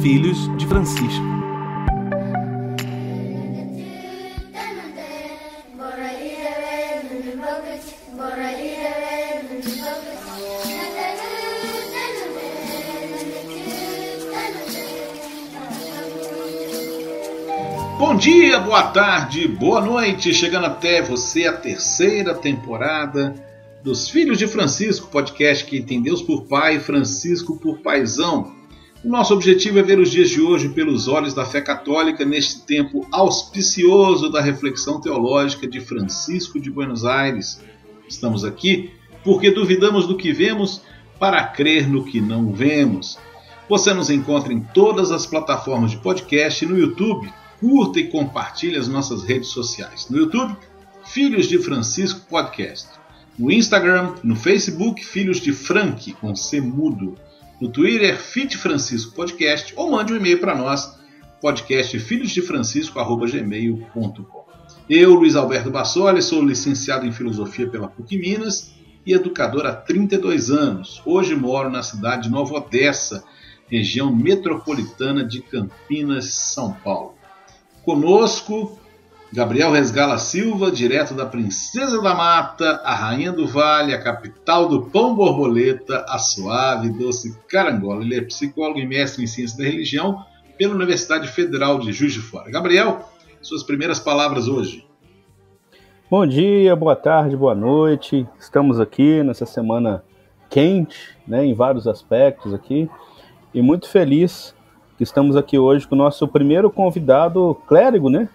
Filhos de Francisco. Bom dia, boa tarde, boa noite, chegando até você a terceira temporada dos Filhos de Francisco, podcast que tem Deus por Pai e Francisco por Paizão. O nosso objetivo é ver os dias de hoje pelos olhos da fé católica neste tempo auspicioso da reflexão teológica de Francisco de Buenos Aires. Estamos aqui porque duvidamos do que vemos para crer no que não vemos. Você nos encontra em todas as plataformas de podcast e no YouTube. Curta e compartilhe as nossas redes sociais. No YouTube, Filhos de Francisco Podcast. No Instagram, no Facebook, Filhos de Frank, com C mudo. No Twitter, Fit Francisco Podcast, ou mande um e-mail para nós, podcastfilhosdefrancisco@gmail.com. Eu, Luiz Alberto Bassoli, sou licenciado em Filosofia pela PUC Minas e educador há 32 anos. Hoje moro na cidade de Nova Odessa, região metropolitana de Campinas, São Paulo. Conosco, Gabriel Resgala Silva, direto da Princesa da Mata, a Rainha do Vale, a capital do pão borboleta, a suave e doce carangola. Ele é psicólogo e mestre em Ciência da Religião pela Universidade Federal de Juiz de Fora. Gabriel, suas primeiras palavras hoje. Bom dia, boa tarde, boa noite. Estamos aqui nessa semana quente, né, em vários aspectos aqui, e muito feliz que estamos aqui hoje com o nosso primeiro convidado clérigo, né?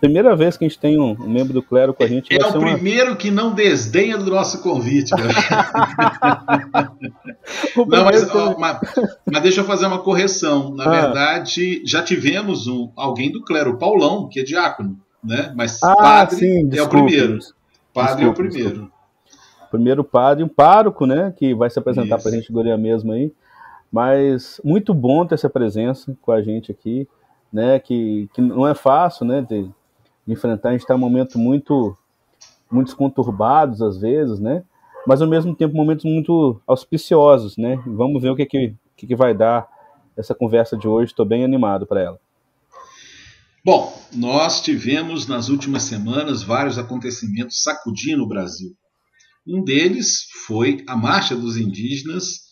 Primeira vez que a gente tem um membro do clero com a gente. É o primeiro que não desdenha do nosso convite. Não, mas deixa eu fazer uma correção. Na verdade, já tivemos alguém do clero, o Paulão, que é diácono, né? Mas padre sim, é o primeiro. Padre é o primeiro. Desculpa. Primeiro padre, um pároco, né? Que vai se apresentar para a gente agora mesmo aí. Mas muito bom ter essa presença com a gente aqui, né? Que não é fácil, né? De enfrentar. A gente está em momentos muito conturbados às vezes, né? Mas ao mesmo tempo momentos muito auspiciosos, né? Vamos ver o que vai dar essa conversa de hoje. Estou bem animado para ela. Bom, nós tivemos nas últimas semanas vários acontecimentos sacudindo o Brasil. Um deles foi a Marcha dos Indígenas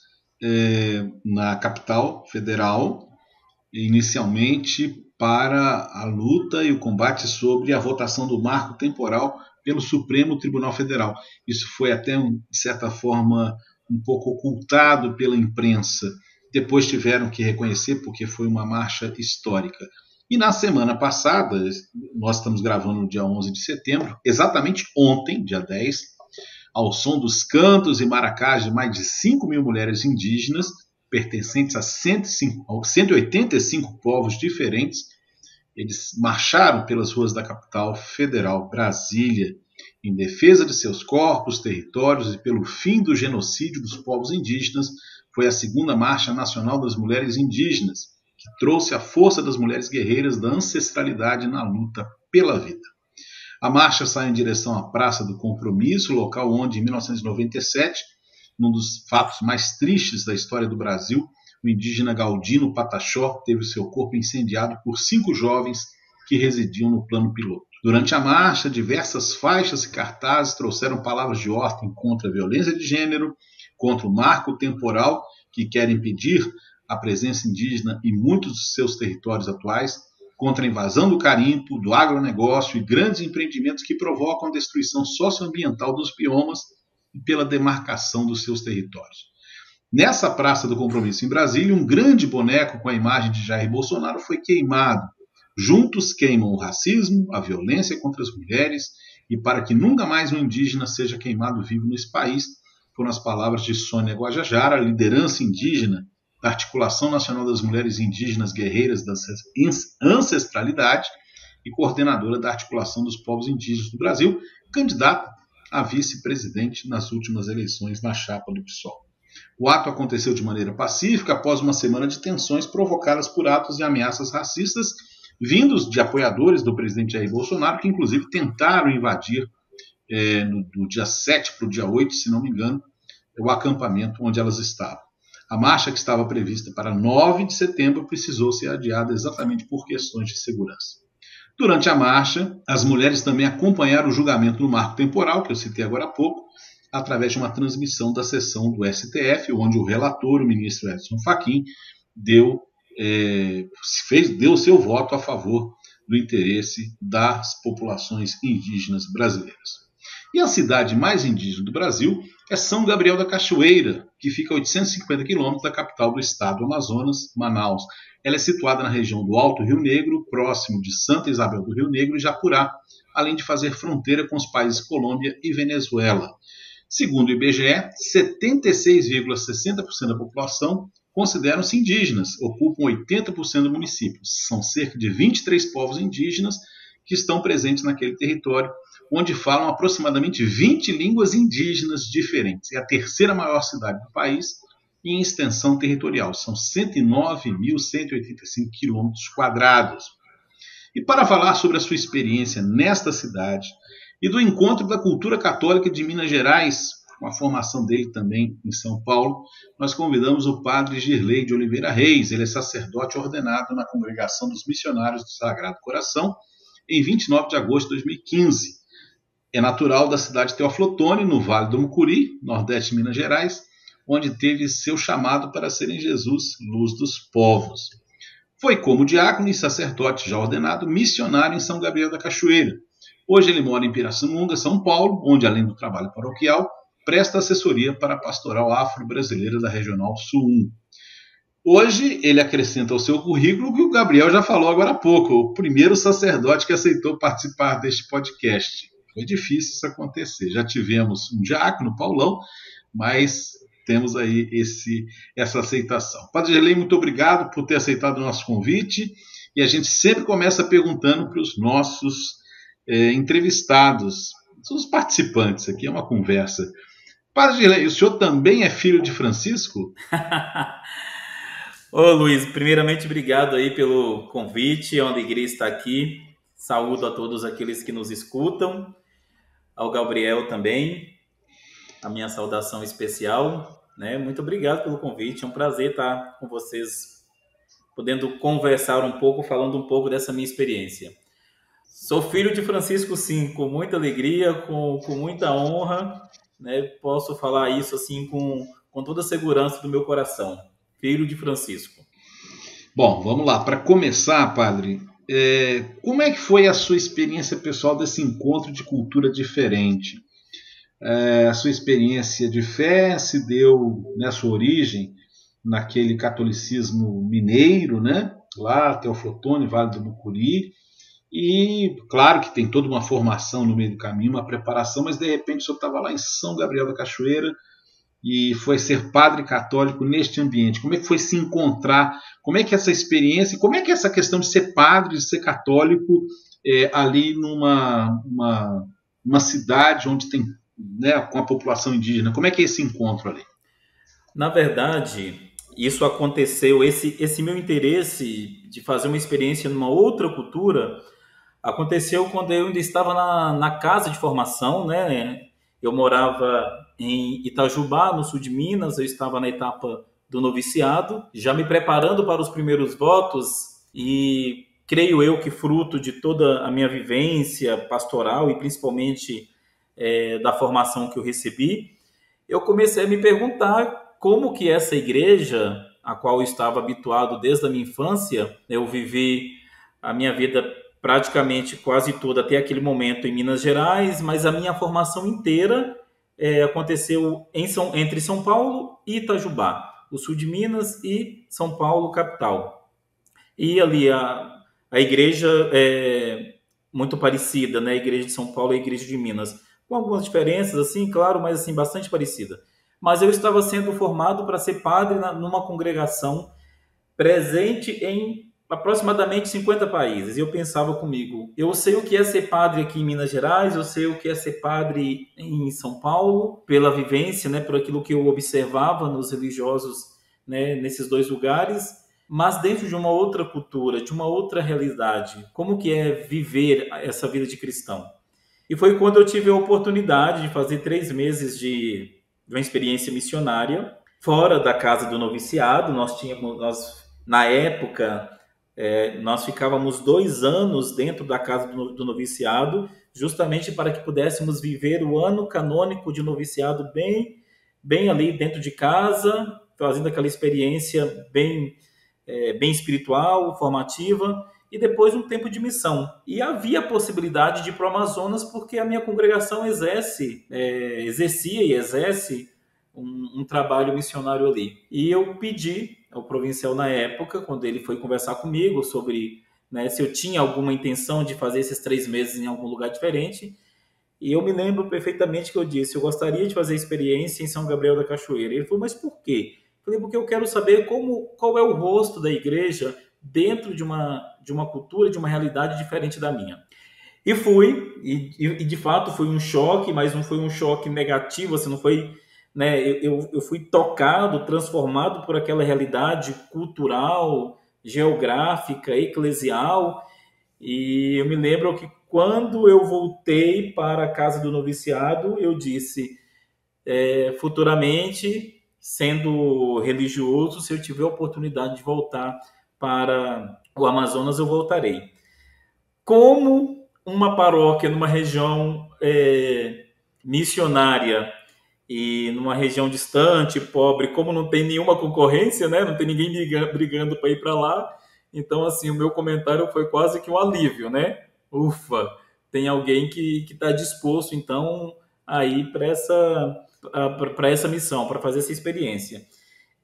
na capital federal, inicialmente para a luta e o combate sobre a votação do marco temporal pelo Supremo Tribunal Federal. Isso foi até, de certa forma, um pouco ocultado pela imprensa. Depois tiveram que reconhecer porque foi uma marcha histórica. E na semana passada, nós estamos gravando no dia 11 de setembro, exatamente ontem, dia 10, ao som dos cantos e maracás de mais de 5 mil mulheres indígenas, pertencentes a 185 povos diferentes, eles marcharam pelas ruas da capital federal, Brasília, em defesa de seus corpos, territórios e pelo fim do genocídio dos povos indígenas. Foi a segunda Marcha Nacional das Mulheres Indígenas, que trouxe a força das mulheres guerreiras da ancestralidade na luta pela vida. A marcha sai em direção à Praça do Compromisso, local onde, em 1997, num dos fatos mais tristes da história do Brasil, o indígena Galdino Pataxó teve seu corpo incendiado por 5 jovens que residiam no plano piloto. Durante a marcha, diversas faixas e cartazes trouxeram palavras de ordem contra a violência de gênero, contra o marco temporal que quer impedir a presença indígena em muitos dos seus territórios atuais, contra a invasão do garimpo, do agronegócio e grandes empreendimentos que provocam a destruição socioambiental dos biomas e pela demarcação dos seus territórios. Nessa Praça do Compromisso em Brasília, um grande boneco com a imagem de Jair Bolsonaro foi queimado. Juntos queimam o racismo, a violência contra as mulheres e para que nunca mais um indígena seja queimado vivo nesse país, foram as palavras de Sônia Guajajara, liderança indígena da Articulação Nacional das Mulheres Indígenas Guerreiras da Ancestralidade e coordenadora da Articulação dos Povos Indígenas do Brasil, candidata a vice-presidente nas últimas eleições na chapa do PSOL. O ato aconteceu de maneira pacífica após uma semana de tensões provocadas por atos e ameaças racistas vindos de apoiadores do presidente Jair Bolsonaro, que inclusive tentaram invadir do dia 7 para o dia 8, se não me engano, o acampamento onde elas estavam. A marcha, que estava prevista para 9 de setembro, precisou ser adiada exatamente por questões de segurança. Durante a marcha, as mulheres também acompanharam o julgamento no marco temporal, que eu citei agora há pouco, através de uma transmissão da sessão do STF, onde o relator, o ministro Edson Fachin, deu seu voto a favor do interesse das populações indígenas brasileiras. E a cidade mais indígena do Brasil é São Gabriel da Cachoeira, que fica a 850 quilômetros da capital do estado do Amazonas, Manaus. Ela é situada na região do Alto Rio Negro, próximo de Santa Isabel do Rio Negro e Japurá, além de fazer fronteira com os países Colômbia e Venezuela. Segundo o IBGE, 76,60% da população consideram-se indígenas, ocupam 80% do município. São cerca de 23 povos indígenas que estão presentes naquele território, onde falam aproximadamente 20 línguas indígenas diferentes. É a terceira maior cidade do país em extensão territorial. São 109.185 quilômetros quadrados. E para falar sobre a sua experiência nesta cidade e do Encontro da Cultura Católica de Minas Gerais, com a formação dele também em São Paulo, nós convidamos o padre Girlei de Oliveira Reis. Ele é sacerdote ordenado na Congregação dos Missionários do Sagrado Coração em 29 de agosto de 2015. É natural da cidade de Teoflotone, no Vale do Mucuri, nordeste de Minas Gerais, onde teve seu chamado para ser em Jesus luz dos povos. Foi como diácono e sacerdote já ordenado, missionário em São Gabriel da Cachoeira. Hoje ele mora em Pirassununga, São Paulo, onde, além do trabalho paroquial, presta assessoria para a pastoral afro-brasileira da Regional Sul 1. Hoje ele acrescenta ao seu currículo o que o Gabriel já falou agora há pouco, o primeiro sacerdote que aceitou participar deste podcast. Foi difícil isso acontecer. Já tivemos um diácono, Paulão, mas temos aí essa aceitação. Padre Girlei, muito obrigado por ter aceitado o nosso convite. E a gente sempre começa perguntando para os nossos entrevistados, os participantes. Aqui é uma conversa. Padre Girlei, o senhor também é filho de Francisco? Ô Luiz, primeiramente obrigado aí pelo convite, é uma alegria estar aqui. Saúdo a todos aqueles que nos escutam, ao Gabriel também, a minha saudação especial, né? Muito obrigado pelo convite, é um prazer estar com vocês, podendo conversar um pouco, falando um pouco dessa minha experiência. Sou filho de Francisco, sim, com muita alegria, com muita honra, né? Posso falar isso assim com toda a segurança do meu coração. Filho de Francisco. Bom, vamos lá. Para começar, padre, como é que foi a sua experiência pessoal desse encontro de cultura diferente? A sua experiência de fé se deu, né, sua origem naquele catolicismo mineiro, né? Lá, Teoflotone, Vale do Mucuri. E claro que tem toda uma formação no meio do caminho, uma preparação, mas de repente o senhor estava lá em São Gabriel da Cachoeira e foi ser padre católico neste ambiente. Como é que foi se encontrar? Como é que essa experiência, como é que essa questão de ser padre, de ser católico, ali numa cidade onde tem, né, com a população indígena, como é que é esse encontro ali? Na verdade, isso aconteceu, esse meu interesse de fazer uma experiência numa outra cultura, aconteceu quando eu ainda estava na casa de formação, né? Eu morava em Itajubá, no sul de Minas, eu estava na etapa do noviciado, já me preparando para os primeiros votos e creio eu que fruto de toda a minha vivência pastoral e principalmente da formação que eu recebi, eu comecei a me perguntar como que essa igreja, a qual eu estava habituado desde a minha infância, eu vivi a minha vida praticamente quase toda até aquele momento em Minas Gerais, mas a minha formação inteira aconteceu entre São Paulo e Itajubá, o sul de Minas e São Paulo, capital. E ali a igreja é muito parecida, né? A igreja de São Paulo e a igreja de Minas, com algumas diferenças, assim, claro, mas assim, bastante parecida. Mas eu estava sendo formado para ser padre numa congregação presente em aproximadamente 50 países. E eu pensava comigo, eu sei o que é ser padre aqui em Minas Gerais, eu sei o que é ser padre em São Paulo, pela vivência, né, por aquilo que eu observava nos religiosos, né, nesses dois lugares, mas dentro de uma outra cultura, de uma outra realidade. Como que é viver essa vida de cristão? E foi quando eu tive a oportunidade de fazer 3 meses de uma experiência missionária fora da casa do noviciado. Na época, nós ficávamos 2 anos dentro da casa do noviciado, justamente para que pudéssemos viver o ano canônico de noviciado bem ali dentro de casa, fazendo aquela experiência bem espiritual, formativa, e depois um tempo de missão. E havia a possibilidade de ir para o Amazonas, porque a minha congregação exercia e exerce um trabalho missionário ali. E eu pedi ao provincial na época, quando ele foi conversar comigo sobre, né, se eu tinha alguma intenção de fazer esses 3 meses em algum lugar diferente. E eu me lembro perfeitamente que eu disse: eu gostaria de fazer experiência em São Gabriel da Cachoeira. Ele falou: mas por quê? Eu falei: porque eu quero saber qual é o rosto da igreja dentro de uma cultura, de uma realidade diferente da minha. E fui, e de fato foi um choque, mas não foi um choque negativo, assim, não foi, né, eu fui tocado, transformado por aquela realidade cultural, geográfica, eclesial. E eu me lembro que quando eu voltei para a casa do noviciado, eu disse: futuramente, sendo religioso, se eu tiver a oportunidade de voltar para o Amazonas, eu voltarei. Como uma paróquia numa região missionária e numa região distante, pobre, como não tem nenhuma concorrência, né? Não tem ninguém brigando para ir para lá, então, assim, o meu comentário foi quase que um alívio, né? Ufa, tem alguém que está disposto, então, a ir para essa missão, para fazer essa experiência.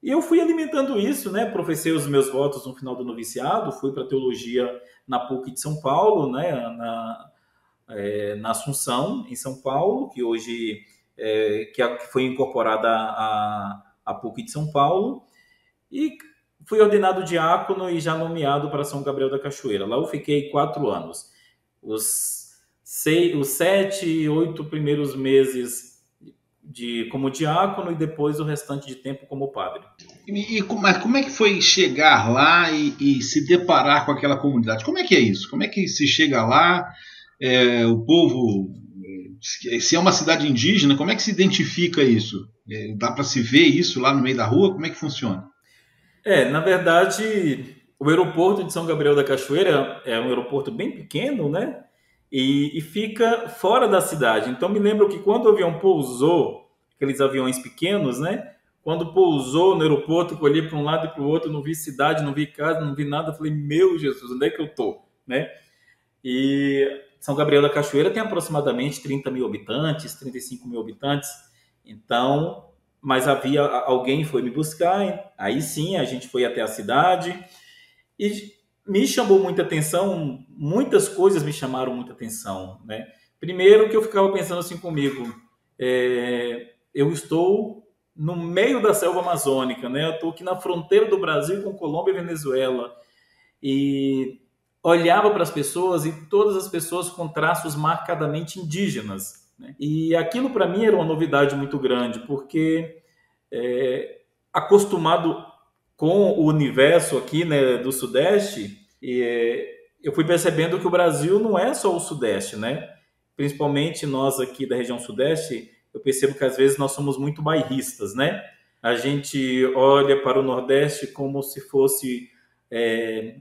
E eu fui alimentando isso, né? Professei os meus votos no final do noviciado, fui para teologia na PUC de São Paulo, né? Na Assunção, em São Paulo, que hoje que foi incorporada à PUC de São Paulo, e fui ordenado diácono e já nomeado para São Gabriel da Cachoeira. Lá eu fiquei 4 anos. Os 7, 8 primeiros meses como diácono e depois o restante de tempo como padre. Mas como é que foi chegar lá e se deparar com aquela comunidade? Como é que é isso? Como é que se chega lá? O povo, se é uma cidade indígena, como é que se identifica isso? Dá para se ver isso lá no meio da rua? Como é que funciona? Na verdade, o aeroporto de São Gabriel da Cachoeira é um aeroporto bem pequeno, né? E fica fora da cidade. Então, me lembro que quando o avião pousou, aqueles aviões pequenos, né? Quando pousou no aeroporto, eu olhei para um lado e para o outro, não vi cidade, não vi casa, não vi nada. Falei: meu Jesus, onde é que eu tô? Né? E São Gabriel da Cachoeira tem aproximadamente 30 mil habitantes, 35 mil habitantes. Então, mas alguém foi me buscar, aí sim a gente foi até a cidade e me chamou muita atenção, muitas coisas me chamaram muita atenção, né? Primeiro que eu ficava pensando assim comigo, eu estou no meio da selva amazônica, né? Eu estou aqui na fronteira do Brasil com Colômbia e Venezuela, e olhava para as pessoas e todas as pessoas com traços marcadamente indígenas, né? E aquilo para mim era uma novidade muito grande, porque acostumado com o universo aqui, né, do Sudeste, eu fui percebendo que o Brasil não é só o Sudeste, né? Principalmente nós aqui da região Sudeste, eu percebo que às vezes nós somos muito bairristas, né? A gente olha para o Nordeste como se fosse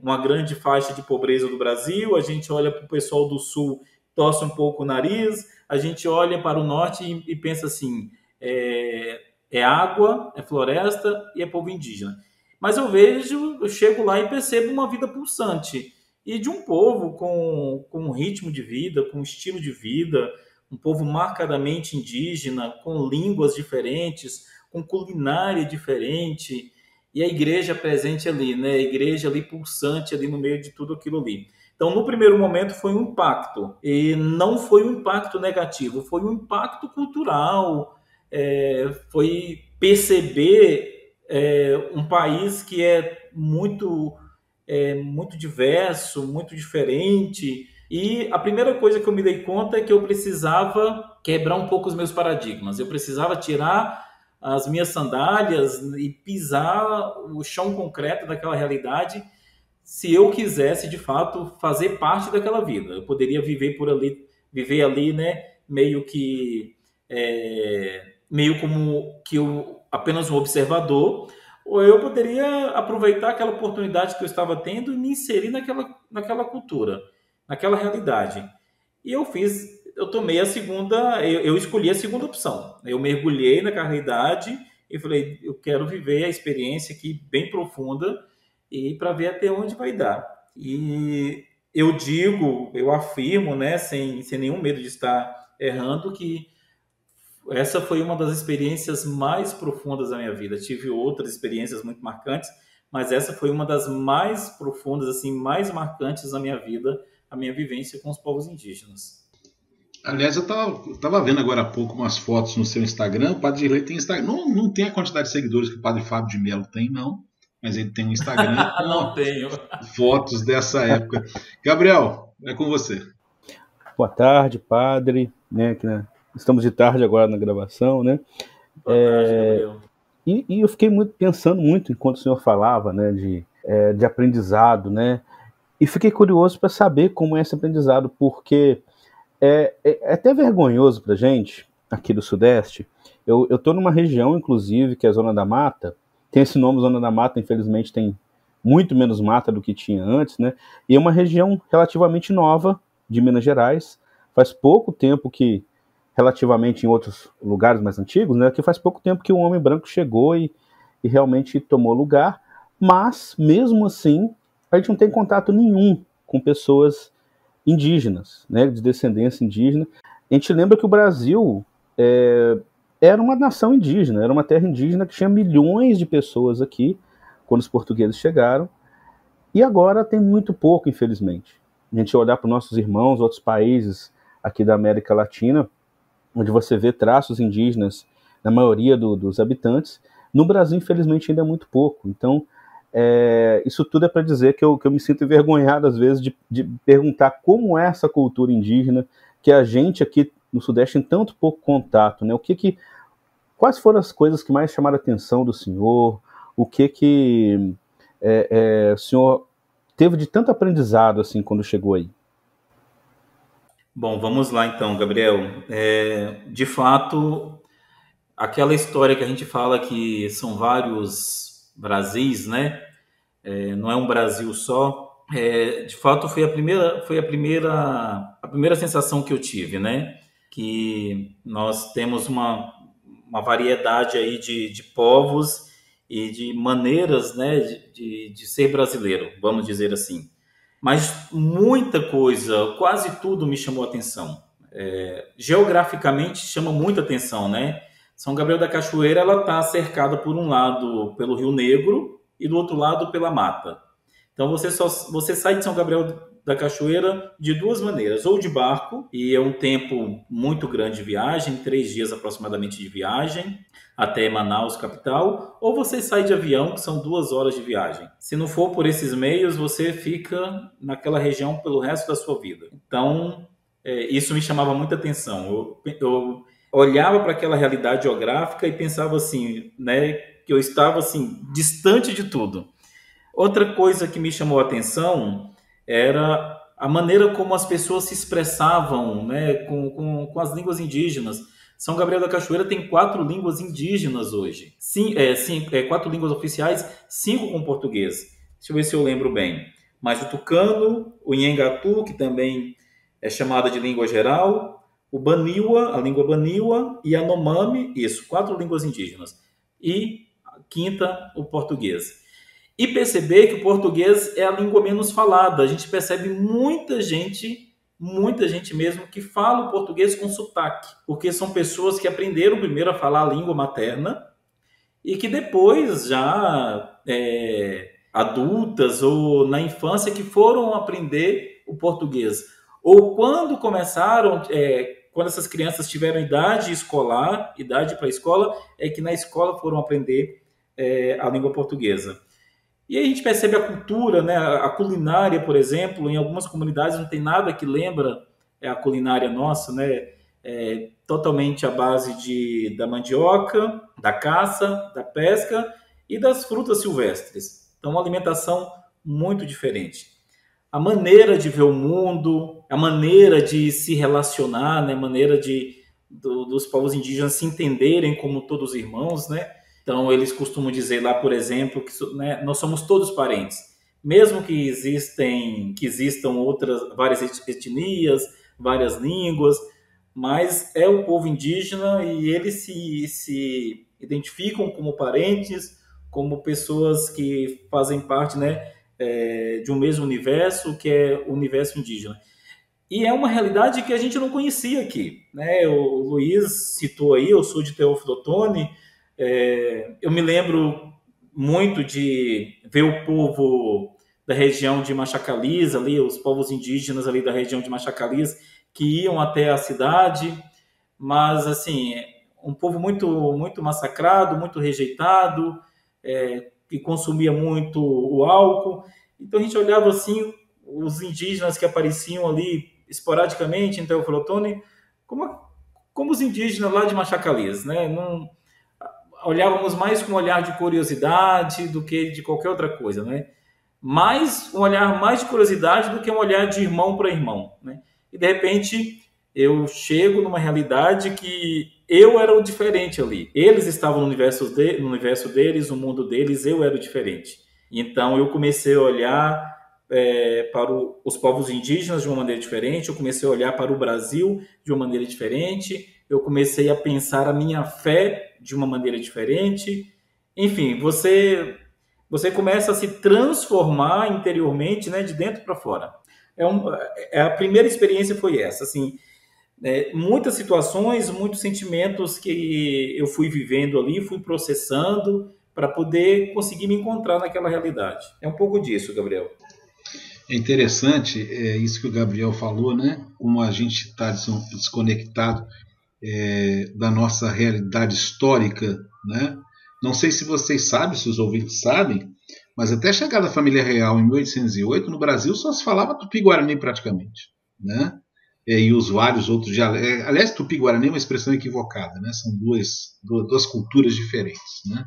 uma grande faixa de pobreza do Brasil, a gente olha para o pessoal do Sul, torce um pouco o nariz, a gente olha para o Norte e pensa assim: é água, é floresta e é povo indígena. Mas eu chego lá e percebo uma vida pulsante, e de um povo com um ritmo de vida, com um estilo de vida, um povo marcadamente indígena, com línguas diferentes, com culinária diferente, e a igreja presente ali, né? A igreja ali pulsante ali no meio de tudo aquilo ali. Então, no primeiro momento foi um impacto, e não foi um impacto negativo, foi um impacto cultural, foi perceber um país que é muito diverso, muito diferente. E a primeira coisa que eu me dei conta é que eu precisava quebrar um pouco os meus paradigmas. Eu precisava tirar as minhas sandálias e pisar o chão concreto daquela realidade, se eu quisesse, de fato, fazer parte daquela vida. Eu poderia viver ali, né, meio como que apenas um observador, ou eu poderia aproveitar aquela oportunidade que eu estava tendo e me inserir naquela cultura, naquela realidade. E eu tomei a segunda, eu escolhi a segunda opção. Eu mergulhei naquela realidade e falei, eu quero viver a experiência aqui bem profunda e para ver até onde vai dar. E eu afirmo, né, sem nenhum medo de estar errando, que essa foi uma das experiências mais profundas da minha vida. Tive outras experiências muito marcantes, mas essa foi uma das mais profundas, assim, mais marcantes da minha vida, a minha vivência com os povos indígenas. Aliás, eu tava vendo agora há pouco umas fotos no seu Instagram. O Padre Dirley tem Instagram. Não tem a quantidade de seguidores que o Padre Fábio de Mello tem, não. Mas ele tem um Instagram Não tenho. Fotos dessa época. Gabriel, é com você. Boa tarde, padre. Né, estamos de tarde agora na gravação, né? Boa tarde, Gabriel. E eu fiquei pensando muito enquanto o senhor falava, né, de aprendizado, né? E fiquei curioso para saber como é esse aprendizado, porque é até vergonhoso para gente, aqui do Sudeste. Eu estou numa região, inclusive, que é a Zona da Mata. Tem esse nome, Zona da Mata, infelizmente tem muito menos mata do que tinha antes, né? E é uma região relativamente nova de Minas Gerais. Faz pouco tempo que, relativamente em outros lugares mais antigos, né? Que faz pouco tempo que um homem branco chegou e realmente tomou lugar. Mas, mesmo assim, a gente não tem contato nenhum com pessoas indígenas, né, de descendência indígena. A gente lembra que o Brasil era uma nação indígena, era uma terra indígena que tinha milhões de pessoas aqui, quando os portugueses chegaram, e agora tem muito pouco, infelizmente. A gente olhar para os nossos irmãos, outros países aqui da América Latina, onde você vê traços indígenas na maioria dos habitantes, no Brasil, infelizmente, ainda é muito pouco. Então, isso tudo é para dizer que eu me sinto envergonhado, às vezes, de perguntar como é essa cultura indígena, que a gente aqui no Sudeste tem tanto pouco contato, né? Quais foram as coisas que mais chamaram a atenção do senhor? O que o senhor teve de tanto aprendizado assim quando chegou aí? Bom, vamos lá então, Gabriel. De fato, aquela história que a gente fala que são vários Brasis, né? Não é um Brasil só. De fato, foi a primeira sensação que eu tive, né? Que nós temos uma variedade aí de povos e de maneiras, né, de ser brasileiro, vamos dizer assim. Mas muita coisa, quase tudo me chamou a atenção. Geograficamente chama muita atenção, né? São Gabriel da Cachoeira, ela está cercada por um lado pelo Rio Negro e do outro lado pela mata. Então você sai de São Gabriel da Cachoeira de duas maneiras, ou de barco, e é um tempo muito grande de viagem, 3 dias aproximadamente de viagem, até Manaus, capital, ou você sai de avião, que são 2 horas de viagem. Se não for por esses meios, você fica naquela região pelo resto da sua vida. Então, isso me chamava muita atenção. Eu olhava para aquela realidade geográfica e pensava assim, né, que eu estava assim, distante de tudo. Outra coisa que me chamou a atenção era a maneira como as pessoas se expressavam, né, com as línguas indígenas. São Gabriel da Cachoeira tem 4 línguas indígenas hoje. 4 línguas oficiais, 5 com português. Deixa eu ver se eu lembro bem. Mas o tucano, o nhengatu, que também é chamada de língua geral, o baniwa, a língua baniwa, e a nomami, isso, 4 línguas indígenas. E a quinta, o português. E perceber que o português é a língua menos falada. A gente percebe muita gente mesmo, que fala o português com sotaque. Porque são pessoas que aprenderam primeiro a falar a língua materna e que depois, já adultas ou na infância, que foram aprender o português. Ou quando começaram, quando essas crianças tiveram idade escolar, idade para a escola, é que na escola foram aprender a língua portuguesa. E aí a gente percebe a cultura, né? A culinária, por exemplo, em algumas comunidades não tem nada que lembra a culinária nossa, né? Totalmente à base da mandioca, da caça, da pesca e das frutas silvestres. Então, uma alimentação muito diferente. A maneira de ver o mundo, a maneira de se relacionar, né? A maneira dos povos indígenas se entenderem como todos irmãos, né? Então, eles costumam dizer lá, por exemplo, que né, nós somos todos parentes. Mesmo que existam várias etnias, várias línguas, mas é o povo indígena e eles se identificam como parentes, como pessoas que fazem parte, né, de um mesmo universo, que é o universo indígena. E é uma realidade que a gente não conhecia aqui, né? O Luiz citou aí, eu sou de Teófilo Otoni, eu me lembro muito de ver o povo da região de Machacaliz, ali, os povos indígenas ali da região de Machacaliz, que iam até a cidade, mas, assim, um povo muito massacrado, muito rejeitado, que consumia muito o álcool. Então, a gente olhava, assim, os indígenas que apareciam ali esporadicamente em Teófilo Otoni, como os indígenas lá de Machacaliz, né? Não, olhávamos mais com um olhar de curiosidade do que de qualquer outra coisa, né? Mais um olhar mais de curiosidade do que um olhar de irmão para irmão, né? E de repente eu chego numa realidade que eu era o diferente ali. Eles estavam no universo deles, no mundo deles, eu era o diferente. Então eu comecei a olhar para os povos indígenas de uma maneira diferente, eu comecei a olhar para o Brasil de uma maneira diferente, eu comecei a pensar a minha fé de uma maneira diferente. Enfim, você começa a se transformar interiormente, né, de dentro para fora. A primeira experiência foi essa, assim, muitas situações, muitos sentimentos que eu fui vivendo ali, fui processando para poder conseguir me encontrar naquela realidade. É um pouco disso, Gabriel. É interessante isso que o Gabriel falou, né? Como a gente está desconectado da nossa realidade histórica, né? Não sei se vocês sabem, se os ouvintes sabem, mas até a chegada da família real em 1808, no Brasil só se falava Tupi-Guarani praticamente, né? E os vários outros dialetos. Aliás, Tupi-Guarani é uma expressão equivocada, né? São duas culturas diferentes, né?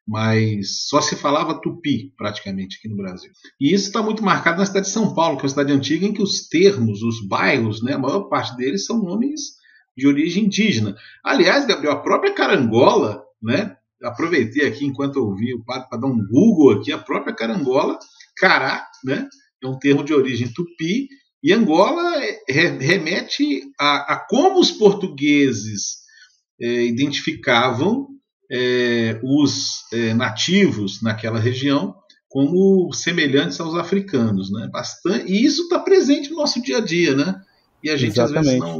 Mas só se falava tupi praticamente aqui no Brasil. E isso está muito marcado na cidade de São Paulo, que é uma cidade antiga em que os termos, os bairros, né, a maior parte deles são nomes de origem indígena. Aliás, Gabriel, a própria Carangola, né, aproveitei aqui enquanto eu ouvi o padre para dar um Google aqui, a própria Carangola, cará, né, é um termo de origem tupi, e Angola remete a como os portugueses identificavam os nativos naquela região como semelhantes aos africanos, né? Bastante, e isso está presente no nosso dia a dia, né? E a gente Exatamente. às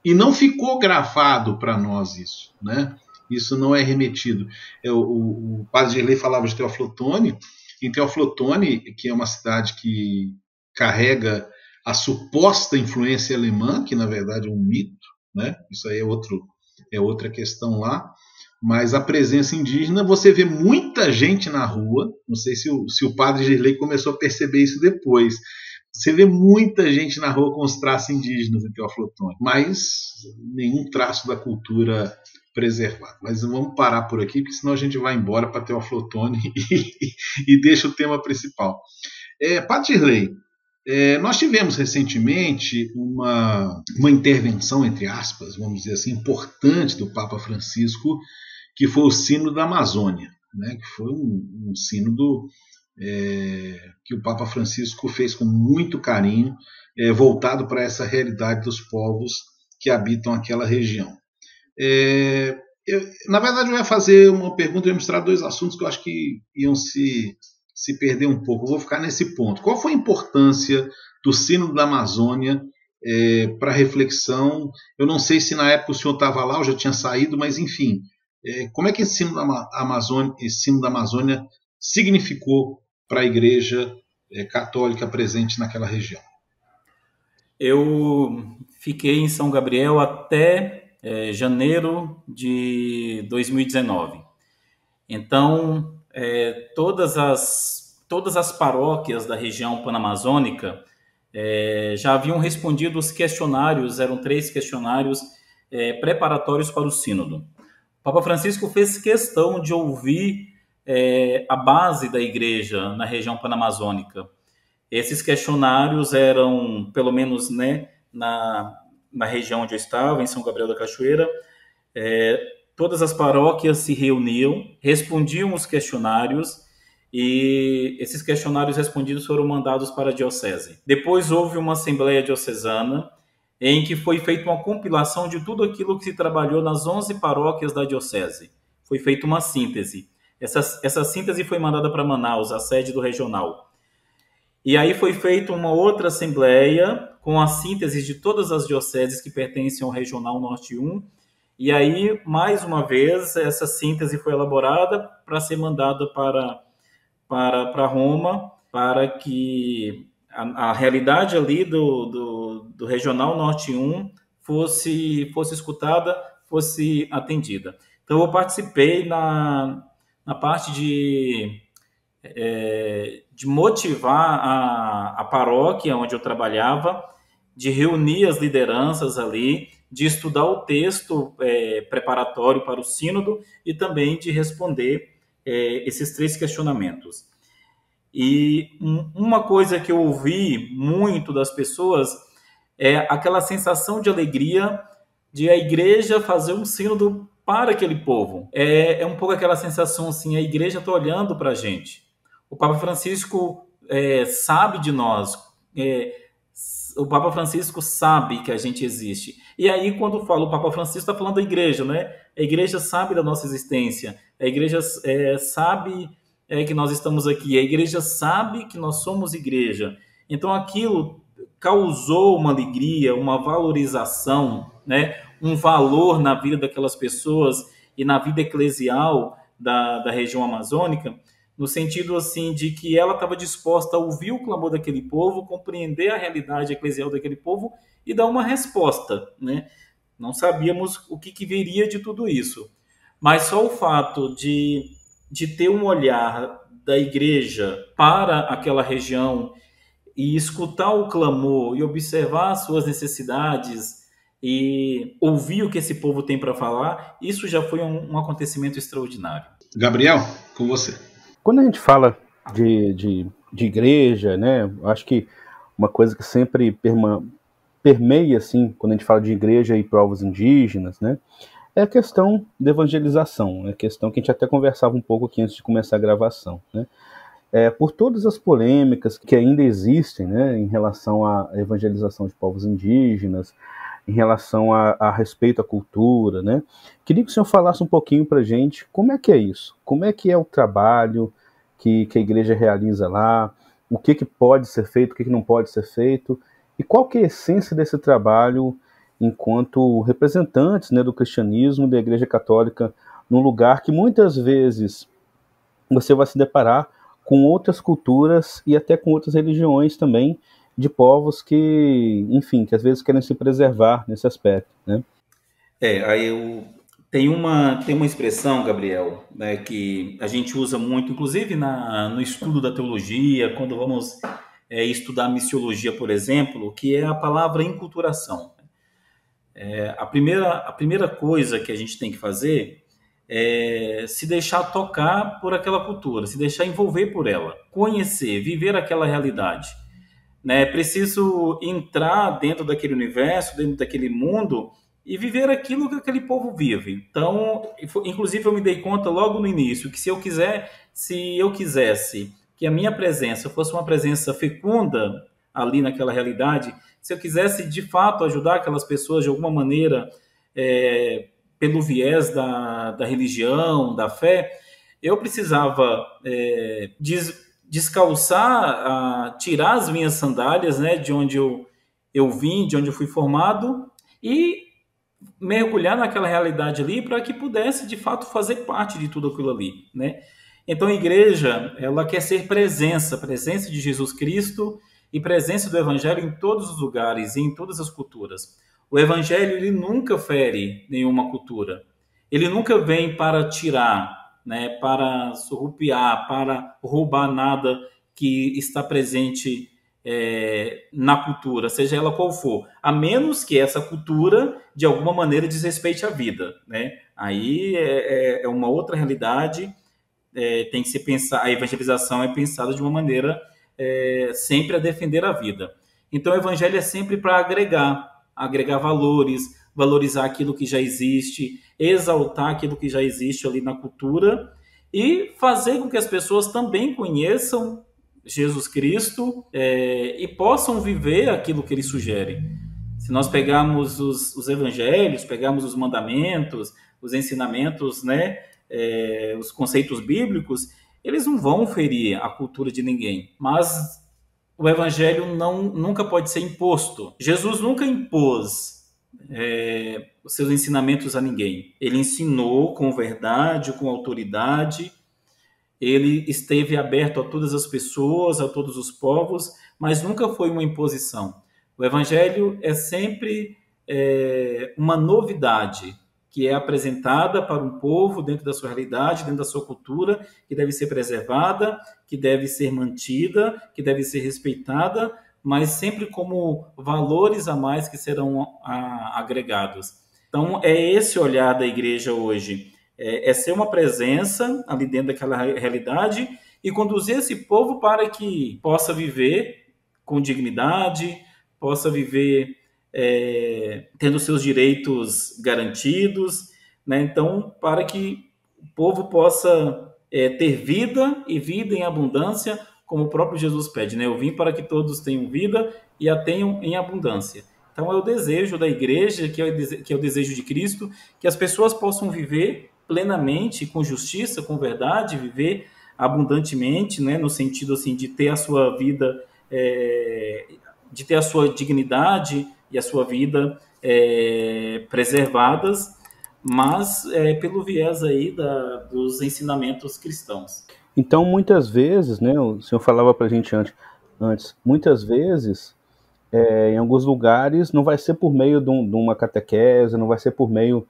vezes não ficou gravado para nós isso, né? Isso não é remetido. O padre Gerlei falava de Teófilo Otoni. Em Teófilo Otoni, que é uma cidade que carrega a suposta influência alemã, que na verdade é um mito, né? Isso aí é outra questão lá. Mas a presença indígena, você vê muita gente na rua, não sei se o padre Gerlei começou a perceber isso depois, você vê muita gente na rua com os traços indígenas em Teófilo Otoni, mas nenhum traço da cultura preservado. Mas vamos parar por aqui, porque senão a gente vai embora para Teófilo Otoni e deixa o tema principal. Padre Gerlei, nós tivemos recentemente uma intervenção, entre aspas, vamos dizer assim, importante do Papa Francisco, que foi o Sínodo da Amazônia, né? Que foi um sínodo que o Papa Francisco fez com muito carinho, voltado para essa realidade dos povos que habitam aquela região. Na verdade, eu ia fazer uma pergunta, eu ia mostrar dois assuntos que eu acho que iam se perder um pouco. Eu vou ficar nesse ponto. Qual foi a importância do Sínodo da Amazônia para reflexão? Eu não sei se na época o senhor estava lá ou já tinha saído, mas enfim, como é que esse Sínodo da Amazônia significou para a Igreja Católica presente naquela região? Eu fiquei em São Gabriel até janeiro de 2019. Então, todas as paróquias da região panamazônica já haviam respondido os questionários, eram 3 questionários preparatórios para o sínodo. O Papa Francisco fez questão de ouvir a base da igreja na região panamazônica. Esses questionários eram, pelo menos, né, na região onde eu estava, em São Gabriel da Cachoeira, todas as paróquias se reuniam, respondiam os questionários, e esses questionários respondidos foram mandados para a diocese. Depois houve uma assembleia diocesana, em que foi feita uma compilação de tudo aquilo que se trabalhou nas 11 paróquias da diocese. Foi feita uma síntese. Essa síntese foi mandada para Manaus, a sede do regional. E aí foi feita uma outra assembleia com a síntese de todas as dioceses que pertencem ao Regional Norte 1. E aí, mais uma vez, essa síntese foi elaborada para ser mandada para Roma, para que a realidade ali do Regional Norte 1 fosse escutada, fosse atendida. Então, eu participei na parte de motivar a paróquia onde eu trabalhava, de reunir as lideranças ali, de estudar o texto preparatório para o sínodo e também de responder esses 3 questionamentos. E uma coisa que eu ouvi muito das pessoas é aquela sensação de alegria de a igreja fazer um sínodo para aquele povo. É um pouco aquela sensação assim, a igreja está olhando para a gente. O Papa Francisco sabe de nós, o Papa Francisco sabe que a gente existe. E aí, quando fala o Papa Francisco, está falando da igreja, né? A igreja sabe da nossa existência, a igreja sabe que nós estamos aqui, a igreja sabe que nós somos igreja. Então, aquilo causou uma alegria, uma valorização, né? Um valor na vida daquelas pessoas e na vida eclesial da região amazônica, no sentido assim de que ela estava disposta a ouvir o clamor daquele povo, compreender a realidade eclesial daquele povo e dar uma resposta, né? Não sabíamos o que viria de tudo isso, mas só o fato de ter um olhar da igreja para aquela região e escutar o clamor e observar as suas necessidades e ouvir o que esse povo tem para falar, isso já foi um acontecimento extraordinário. Gabriel, com você. Quando a gente fala de igreja, né, acho que uma coisa que sempre permeia, assim, quando a gente fala de igreja e povos indígenas, né, é a questão da evangelização, é a questão que a gente até conversava um pouco aqui antes de começar a gravação, né. Por todas as polêmicas que ainda existem, né, em relação à evangelização de povos indígenas, em relação a respeito à cultura, né? Queria que o senhor falasse um pouquinho para a gente como é que é isso, como é que é o trabalho que a igreja realiza lá, o que pode ser feito, o que não pode ser feito, e qual que é a essência desse trabalho enquanto representantes, né, do cristianismo, da igreja católica, num lugar que muitas vezes você vai se deparar com outras culturas e até com outras religiões também, de povos que, enfim, que às vezes querem se preservar nesse aspecto, né? Aí tem uma expressão, Gabriel, né, que a gente usa muito, inclusive no estudo da teologia, quando vamos estudar missiologia, por exemplo, que é a palavra enculturação. A primeira coisa que a gente tem que fazer é se deixar tocar por aquela cultura, se deixar envolver por ela, conhecer, viver aquela realidade. É preciso entrar dentro daquele universo, dentro daquele mundo e viver aquilo que aquele povo vive. Então, inclusive eu me dei conta logo no início que se eu quisesse que a minha presença fosse uma presença fecunda ali naquela realidade, se eu quisesse de fato ajudar aquelas pessoas de alguma maneira pelo viés da religião, da fé, eu precisava descalçar, tirar as minhas sandálias, né, de onde eu vim, de onde eu fui formado, e mergulhar naquela realidade ali para que pudesse, de fato, fazer parte de tudo aquilo ali, né? Então, a igreja, ela quer ser presença de Jesus Cristo e presença do Evangelho em todos os lugares e em todas as culturas. O Evangelho, ele nunca fere nenhuma cultura. Ele nunca vem para tirar, né, para surrupiar, para roubar nada que está presente na cultura, seja ela qual for, a menos que essa cultura, de alguma maneira, desrespeite a vida, né? Aí é uma outra realidade, tem que se pensar, a evangelização é pensada de uma maneira sempre a defender a vida. Então, o evangelho é sempre para agregar valores, valorizar aquilo que já existe, exaltar aquilo que já existe ali na cultura e fazer com que as pessoas também conheçam Jesus Cristo e possam viver aquilo que ele sugere. Se nós pegarmos os evangelhos, pegarmos os mandamentos, os ensinamentos, né, os conceitos bíblicos, eles não vão ferir a cultura de ninguém, mas o evangelho nunca pode ser imposto. Jesus nunca impôs os seus ensinamentos a ninguém. Ele ensinou com verdade, com autoridade. Ele esteve aberto a todas as pessoas, a todos os povos, mas nunca foi uma imposição. O evangelho é sempre uma novidade que é apresentada para um povo dentro da sua realidade, dentro da sua cultura, que deve ser preservada, que deve ser mantida, que deve ser respeitada, mas sempre como valores a mais que serão agregados. Então, é esse olhar da igreja hoje, é ser uma presença ali dentro daquela realidade e conduzir esse povo para que possa viver com dignidade, possa viver tendo seus direitos garantidos, né? Então, para que o povo possa ter vida e vida em abundância, como o próprio Jesus pede, né? Eu vim para que todos tenham vida e a tenham em abundância. Então, é o desejo da igreja, que é o desejo de Cristo, que as pessoas possam viver plenamente, com justiça, com verdade, viver abundantemente, né? No sentido assim, de ter a sua vida, de ter a sua dignidade e a sua vida preservadas, mas pelo viés aí dos ensinamentos cristãos. Então, muitas vezes, né, o senhor falava para a gente antes, muitas vezes, em alguns lugares, não vai ser por meio de uma catequese, não vai ser por meio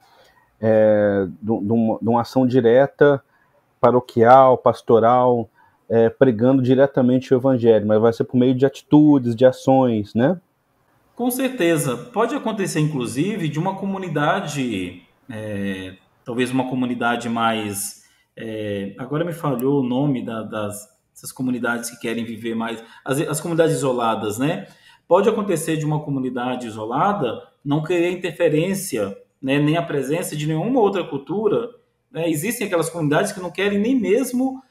de uma ação direta, paroquial, pastoral, pregando diretamente o evangelho, mas vai ser por meio de atitudes, de ações, né? Com certeza. Pode acontecer, inclusive, de uma comunidade, talvez uma comunidade mais... agora me falhou o nome dessas comunidades que querem viver mais... As comunidades isoladas, né? Pode acontecer de uma comunidade isolada não querer interferência, né, nem a presença de nenhuma outra cultura. Né? Existem aquelas comunidades que não querem nem mesmo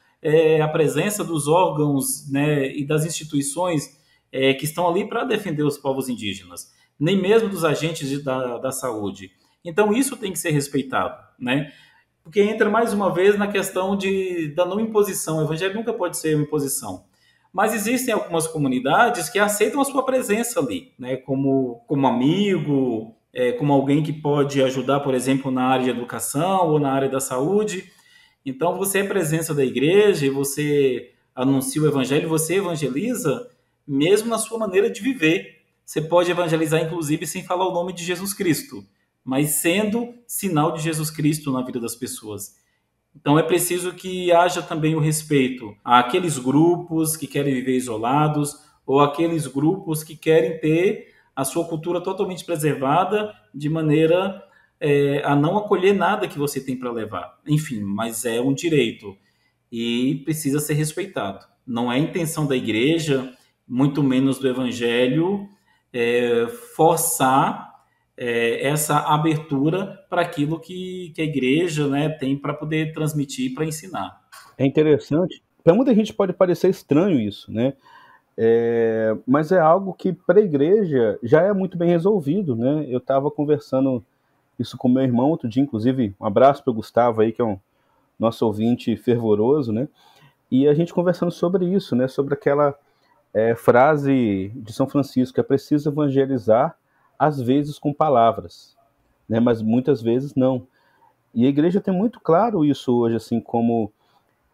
a presença dos órgãos, né, e das instituições que estão ali para defender os povos indígenas, nem mesmo dos agentes da saúde. Então, isso tem que ser respeitado, né? Porque entra mais uma vez na questão da não imposição. O evangelho nunca pode ser uma imposição. Mas existem algumas comunidades que aceitam a sua presença ali, né? Como amigo, como alguém que pode ajudar, por exemplo, na área de educação ou na área da saúde. Então, você é presença da igreja e você anuncia o evangelho, você evangeliza mesmo na sua maneira de viver. Você pode evangelizar, inclusive, sem falar o nome de Jesus Cristo, mas sendo sinal de Jesus Cristo na vida das pessoas. Então é preciso que haja também o respeito àqueles grupos que querem viver isolados ou àqueles grupos que querem ter a sua cultura totalmente preservada de maneira a não acolher nada que você tem para levar. Enfim, mas é um direito e precisa ser respeitado. Não é a intenção da igreja, muito menos do evangelho, forçar essa abertura para aquilo que a igreja, né, tem para poder transmitir, para ensinar. É interessante. Para muita gente pode parecer estranho isso, né? Mas é algo que para a igreja já é muito bem resolvido, né? Eu estava conversando isso com meu irmão outro dia, inclusive, um abraço para o Gustavo aí, que é um nosso ouvinte fervoroso, né? E a gente conversando sobre isso, né? Sobre aquela frase de São Francisco, que é preciso evangelizar às vezes com palavras, né? Mas muitas vezes não. E a igreja tem muito claro isso hoje, assim, como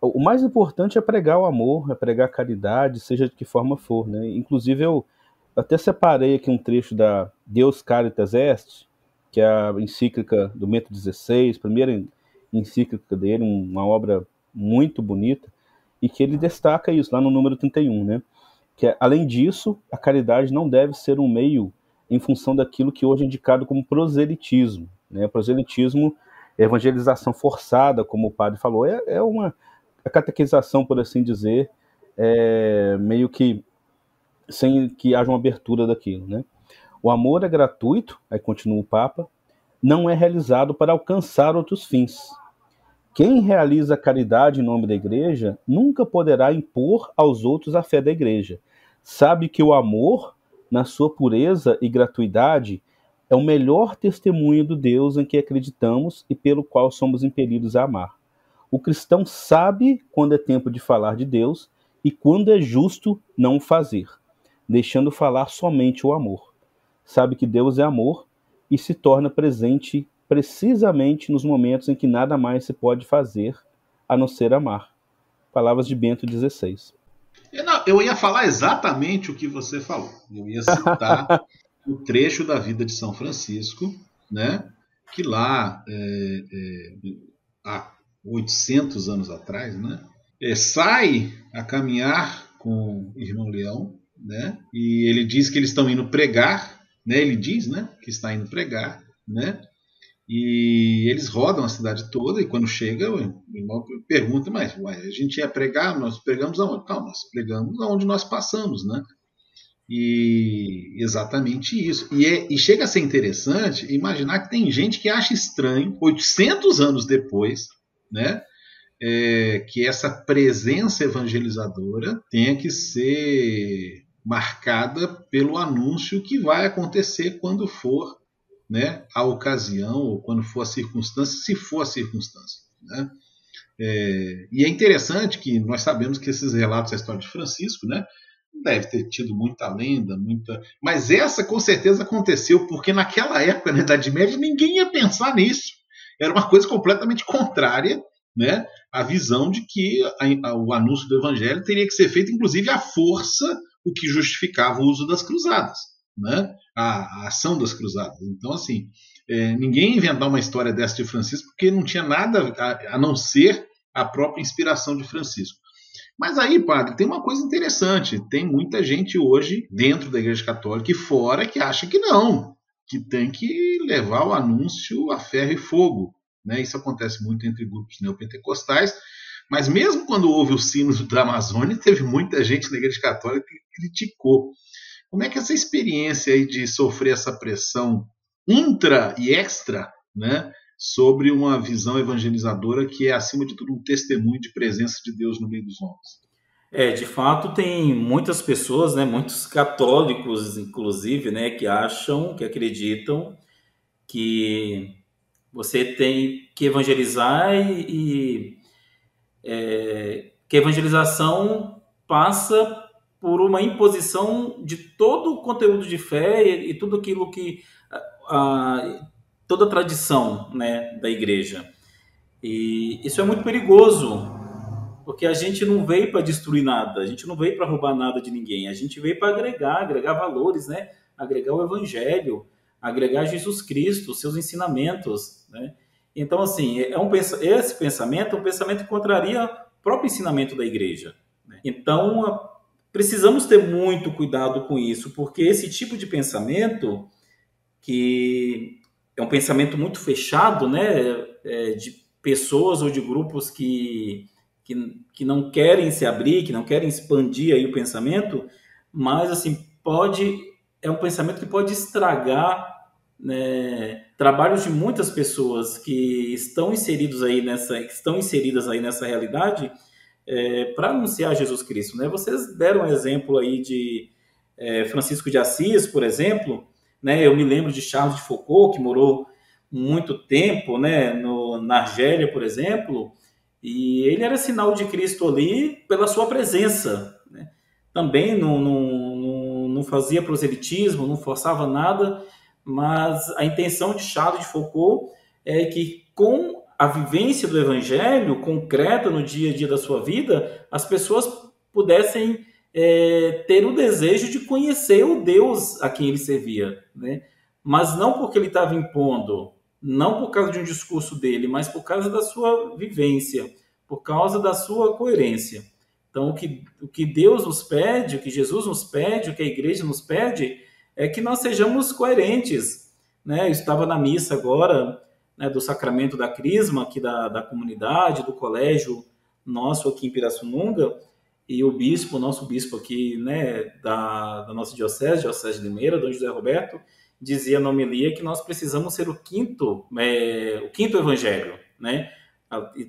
o mais importante é pregar o amor, é pregar a caridade, seja de que forma for, né? Inclusive eu até separei aqui um trecho da Deus Caritas Est, que é a encíclica do Bento XVI, primeira encíclica dele, uma obra muito bonita, e que ele destaca isso lá no número 31, né? Que além disso, a caridade não deve ser um meio em função daquilo que hoje é indicado como proselitismo, né? Proselitismo é evangelização forçada, como o padre falou, é uma catequização, por assim dizer, meio que sem que haja uma abertura daquilo, né? O amor é gratuito, aí continua o Papa, não é realizado para alcançar outros fins. Quem realiza a caridade em nome da igreja nunca poderá impor aos outros a fé da igreja. Sabe que o amor, na sua pureza e gratuidade, é o melhor testemunho do Deus em que acreditamos e pelo qual somos impelidos a amar. O cristão sabe quando é tempo de falar de Deus e quando é justo não o fazer, deixando falar somente o amor. Sabe que Deus é amor e se torna presente precisamente nos momentos em que nada mais se pode fazer a não ser amar. Palavras de Bento XVI. Eu ia falar exatamente o que você falou. Eu ia citar o trecho da vida de São Francisco, né, que lá, há 800 anos atrás, né, sai a caminhar com o irmão Leão, né, e ele diz que eles estão indo pregar, né, ele diz, né, que está indo pregar, né, e eles rodam a cidade toda, e quando chega, o irmão pergunta, mas a gente ia pregar, nós pregamos aonde? Não, nós pregamos aonde nós passamos, né? E exatamente isso. E chega a ser interessante imaginar que tem gente que acha estranho, 800 anos depois, né, que essa presença evangelizadora tenha que ser marcada pelo anúncio que vai acontecer quando for, né, a ocasião, ou quando for a circunstância, se for a circunstância, né? E é interessante que nós sabemos que esses relatos da história de Francisco, né, deve ter tido muita lenda, mas essa com certeza aconteceu, porque naquela época, na Idade Média, ninguém ia pensar nisso. Era uma coisa completamente contrária, né, à visão de que o anúncio do Evangelho teria que ser feito, inclusive, à força, o que justificava o uso das cruzadas, né, a ação das cruzadas. Então, assim, ninguém ia inventar uma história dessa de Francisco, porque não tinha nada a não ser a própria inspiração de Francisco. Mas aí, padre, tem uma coisa interessante. Tem muita gente hoje, dentro da Igreja Católica e fora, que acha que não, que tem que levar o anúncio a ferro e fogo, né? Isso acontece muito entre grupos neopentecostais, mas mesmo quando houve o sino da Amazônia, teve muita gente na Igreja Católica que criticou. Como é que essa experiência aí de sofrer essa pressão intra e extra, né, sobre uma visão evangelizadora que é, acima de tudo, um testemunho de presença de Deus no meio dos homens? De fato, tem muitas pessoas, né, muitos católicos, inclusive, né, que acham, que acreditam que você tem que evangelizar que a evangelização passa por uma imposição de todo o conteúdo de fé e tudo aquilo que toda a tradição, né, da igreja. E isso é muito perigoso, porque a gente não veio para destruir nada, a gente não veio para roubar nada de ninguém, a gente veio para agregar valores, né? Agregar o evangelho, agregar Jesus Cristo, seus ensinamentos, né? Então, assim, esse pensamento é um pensamento que contraria o próprio ensinamento da igreja, né? Então, precisamos ter muito cuidado com isso, porque esse tipo de pensamento, que é um pensamento muito fechado, né, de pessoas ou de grupos que não querem se abrir, que não querem expandir aí o pensamento, mas assim é um pensamento que pode estragar, né, trabalhos de muitas pessoas que estão inseridas aí nessa realidade, para anunciar Jesus Cristo, né? Vocês deram um exemplo aí de Francisco de Assis, por exemplo, né? Eu me lembro de Charles de Foucault, que morou muito tempo, né, na Argélia, por exemplo, e ele era sinal de Cristo ali pela sua presença, né? Também não fazia proselitismo, não forçava nada, mas a intenção de Charles de Foucault é que, com a vivência do evangelho concreta no dia a dia da sua vida, as pessoas pudessem ter o desejo de conhecer o Deus a quem ele servia, né? Mas não porque ele estava impondo, não por causa de um discurso dele, mas por causa da sua vivência, por causa da sua coerência. Então, o que Deus nos pede, o que Jesus nos pede, o que a igreja nos pede, é que nós sejamos coerentes, né? Eu estava na missa agora, né, do Sacramento da Crisma, aqui da comunidade, do colégio nosso aqui em Pirassununga, e o nosso bispo aqui, né, da nossa diocese de Limeira, Dom José Roberto, dizia na homilia que nós precisamos ser o quinto evangelho, né?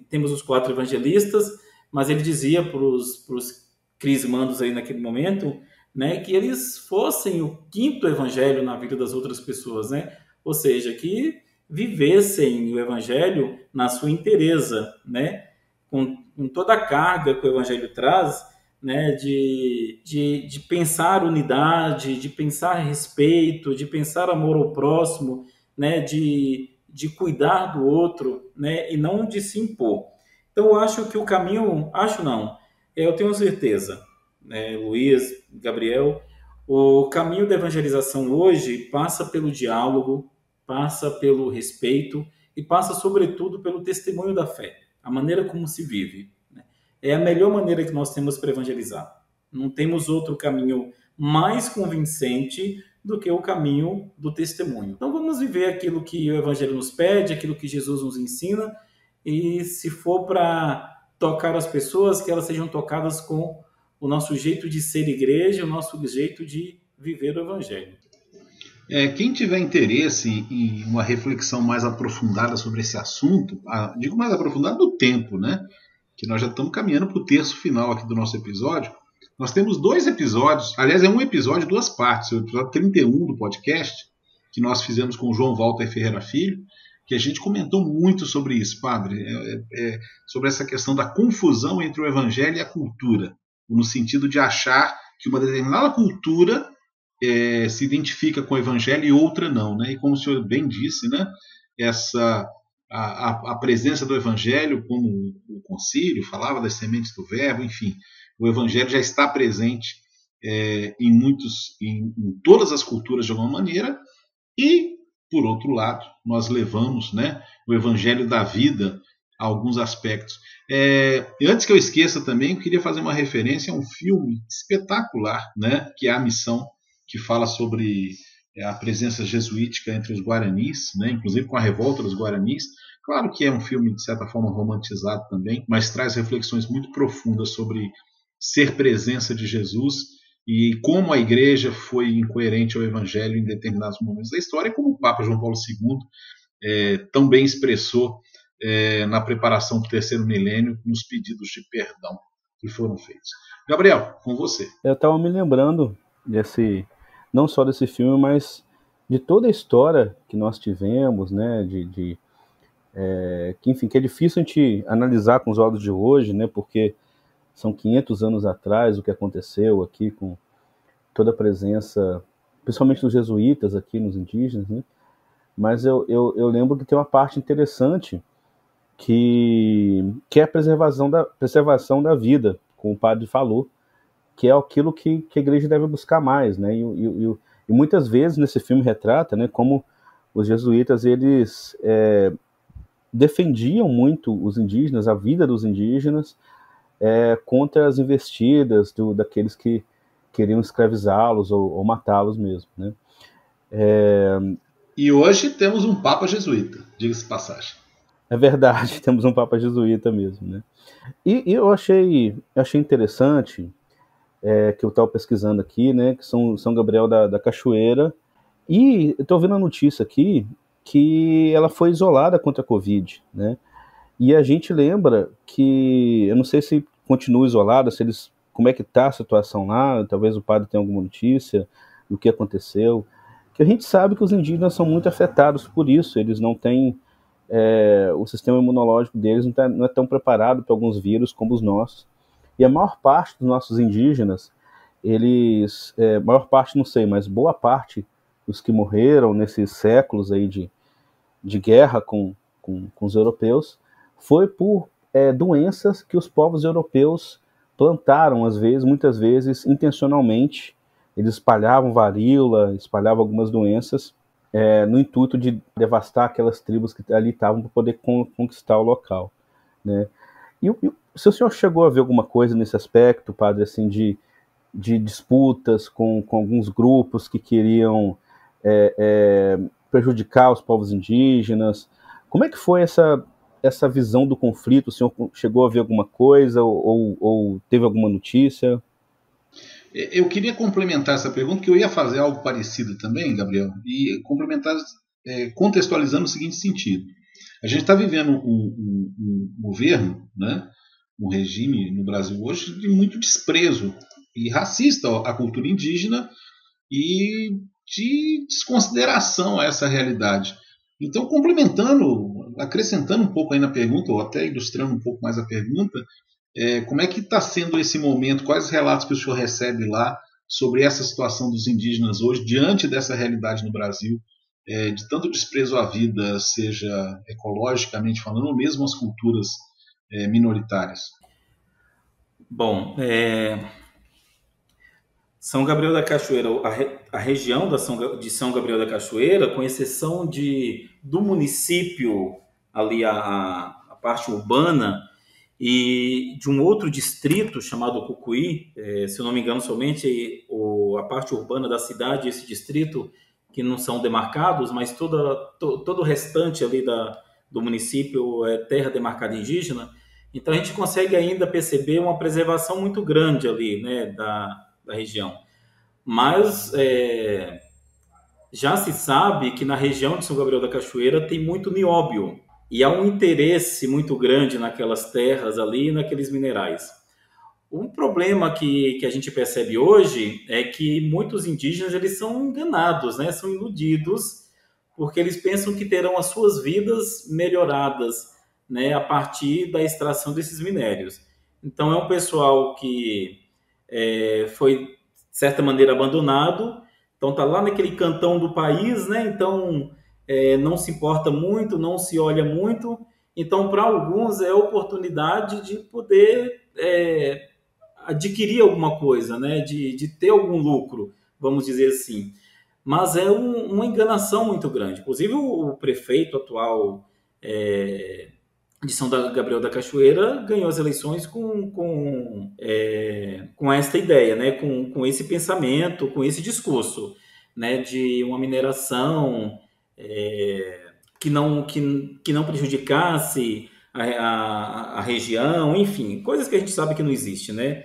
Temos os 4 evangelistas, mas ele dizia para os crismandos aí naquele momento, né, que eles fossem o quinto evangelho na vida das outras pessoas, né? Ou seja, que vivessem o evangelho na sua inteireza, né? Com toda a carga que o evangelho traz, né? De pensar unidade, de pensar respeito, de pensar amor ao próximo, né? De cuidar do outro, né? E não de se impor. Então, eu acho que o caminho... Acho não. Eu tenho certeza, né, Luiz, Gabriel, o caminho da evangelização hoje passa pelo diálogo, passa pelo respeito e passa, sobretudo, pelo testemunho da fé, a maneira como se vive. Né? É a melhor maneira que nós temos para evangelizar. Não temos outro caminho mais convincente do que o caminho do testemunho. Então, vamos viver aquilo que o Evangelho nos pede, aquilo que Jesus nos ensina, e se for para tocar as pessoas, que elas sejam tocadas com o nosso jeito de ser igreja, o nosso jeito de viver o Evangelho. Quem tiver interesse em uma reflexão mais aprofundada sobre esse assunto, digo mais aprofundada do tempo, né? Que nós já estamos caminhando para o terço final aqui do nosso episódio. Nós temos 2 episódios, aliás, é um episódio, 2 partes, o episódio 31 do podcast, que nós fizemos com o João Walter Ferreira Filho, que a gente comentou muito sobre isso, padre, sobre essa questão da confusão entre o evangelho e a cultura, no sentido de achar que uma determinada cultura se identifica com o evangelho e outra não, né? E como o senhor bem disse, né? A presença do evangelho, como o concílio falava das sementes do verbo, enfim, o evangelho já está presente em todas as culturas de alguma maneira, e por outro lado, nós levamos, né, o evangelho da vida a alguns aspectos. E antes que eu esqueça também, eu queria fazer uma referência a um filme espetacular, né, que é A Missão, que fala sobre a presença jesuítica entre os guaranis, né, inclusive com a revolta dos guaranis. Claro que é um filme, de certa forma, romantizado também, mas traz reflexões muito profundas sobre ser presença de Jesus e como a igreja foi incoerente ao evangelho em determinados momentos da história, e como o Papa João Paulo II tão bem expressou na preparação do terceiro milênio, nos pedidos de perdão que foram feitos. Gabriel, com você. Eu estava me lembrando não só desse filme, mas de toda a história que nós tivemos, né, que, enfim, que é difícil a gente analisar com os olhos de hoje, né, porque são 500 anos atrás o que aconteceu aqui com toda a presença, principalmente dos jesuítas aqui nos indígenas, né? Mas eu lembro que tem uma parte interessante que é a preservação da vida, como o padre falou, que é aquilo que a igreja deve buscar mais, né? E muitas vezes nesse filme retrata, né, como os jesuítas eles defendiam muito os indígenas, a vida dos indígenas, contra as investidas daqueles que queriam escravizá-los ou matá-los mesmo, né? E hoje temos um Papa jesuíta, diga-se de passagem. É verdade, temos um Papa jesuíta mesmo, né? E eu achei interessante que eu estava pesquisando aqui, né, que São Gabriel da Cachoeira, e eu estou vendo a notícia aqui que ela foi isolada contra a Covid, né? E a gente lembra que, eu não sei se continua isolada, como é que está a situação lá, talvez o padre tenha alguma notícia do que aconteceu, que a gente sabe que os indígenas são muito afetados por isso, eles não têm, o sistema imunológico deles não é tão preparado para alguns vírus como os nossos, e a maior parte dos nossos indígenas, maior parte não sei, mas boa parte dos que morreram nesses séculos aí de guerra com os europeus, foi por doenças que os povos europeus plantaram, muitas vezes intencionalmente. Eles espalhavam varíola, espalhavam algumas doenças, no intuito de devastar aquelas tribos que ali estavam para poder conquistar o local, né? E se o senhor chegou a ver alguma coisa nesse aspecto, padre, assim, de disputas com alguns grupos que queriam prejudicar os povos indígenas, como é que foi essa visão do conflito? O senhor chegou a ver alguma coisa ou teve alguma notícia? Eu queria complementar essa pergunta, que eu ia fazer algo parecido também, Gabriel, e complementar contextualizando no seguinte sentido. A gente está vivendo um governo, né, um regime no Brasil hoje de muito desprezo e racista à cultura indígena e de desconsideração a essa realidade. Então, complementando, acrescentando um pouco aí na pergunta, ou até ilustrando um pouco mais a pergunta, como é que está sendo esse momento? Quais os relatos que o senhor recebe lá sobre essa situação dos indígenas hoje, diante dessa realidade no Brasil, de tanto desprezo à vida, seja ecologicamente falando, ou mesmo as culturas minoritárias? Bom, São Gabriel da Cachoeira, a região de São Gabriel da Cachoeira, com exceção do município, ali a parte urbana, e de um outro distrito chamado Cucuí, se eu não me engano, somente a parte urbana da cidade, esse distrito, que não são demarcados, mas todo o restante ali do município é terra demarcada indígena. Então a gente consegue ainda perceber uma preservação muito grande ali, né, da região. Mas já se sabe que na região de São Gabriel da Cachoeira tem muito nióbio, e há um interesse muito grande naquelas terras ali, naqueles minerais. Um problema que a gente percebe hoje é que muitos indígenas eles são enganados, né? São iludidos, porque eles pensam que terão as suas vidas melhoradas, né, a partir da extração desses minérios. Então é um pessoal que foi, de certa maneira, abandonado, então está lá naquele cantão do país, né? Então não se importa muito, não se olha muito. Então, para alguns, é a oportunidade de poder adquirir alguma coisa, né? De ter algum lucro, vamos dizer assim. Mas é uma enganação muito grande. Inclusive, o prefeito atual de São Gabriel da Cachoeira ganhou as eleições com esta ideia, né? Com esse pensamento, com esse discurso, né? De uma mineração que não prejudicasse a região, enfim, coisas que a gente sabe que não existe, né?